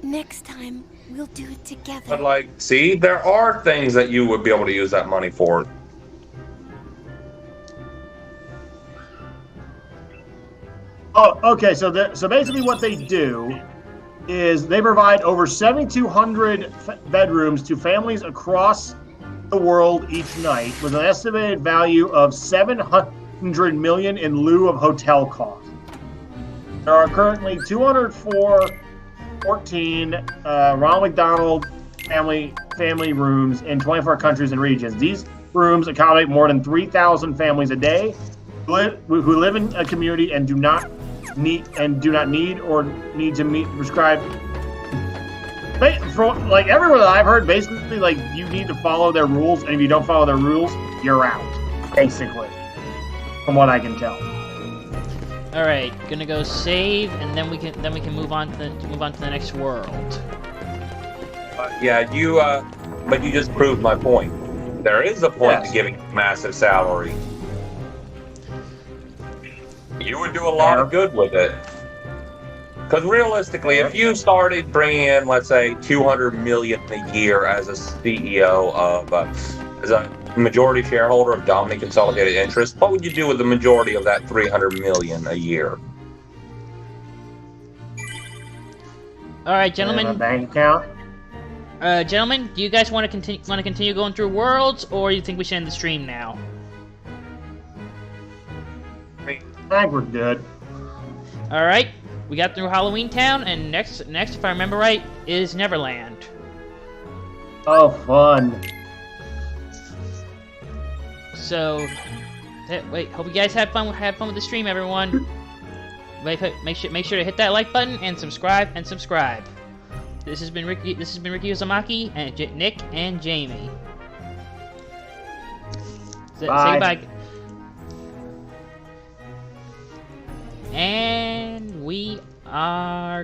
Next time, we'll do it together. But like, see, there are things that you would be able to use that money for. Oh, okay. So basically, what they do is they provide over 7,200 bedrooms to families across the world each night, with an estimated value of $700 million in lieu of hotel costs. There are currently 214 Ronald McDonald family rooms in 24 countries and regions. These rooms accommodate more than 3,000 families a day who live in a community and do not need or need to meet prescribed. Like everywhere that I've heard, basically, like you need to follow their rules, and if you don't follow their rules, you're out. Basically, from what I can tell. All right, gonna go save, and then we can move on to the next world. Yeah, but you just proved my point. There is a point to giving massive salary. You would do a lot of good with it. Because realistically, if you started bringing in, let's say, $200 million a year as a CEO of, as a majority shareholder of Dominic Consolidated Interest, what would you do with the majority of that $300 million a year? All right, gentlemen. A bank account. Gentlemen, do you guys want to continue going through worlds, or you think we should end the stream now? I think we're good. All right, we got through Halloween Town, and next, if I remember right, is Neverland. Oh, fun! So, wait. Hope you guys have fun with the stream, everyone. Make sure to hit that like button and subscribe. This has been Ricky Uzumaki and Nick and Jamie. Say goodbye. And we are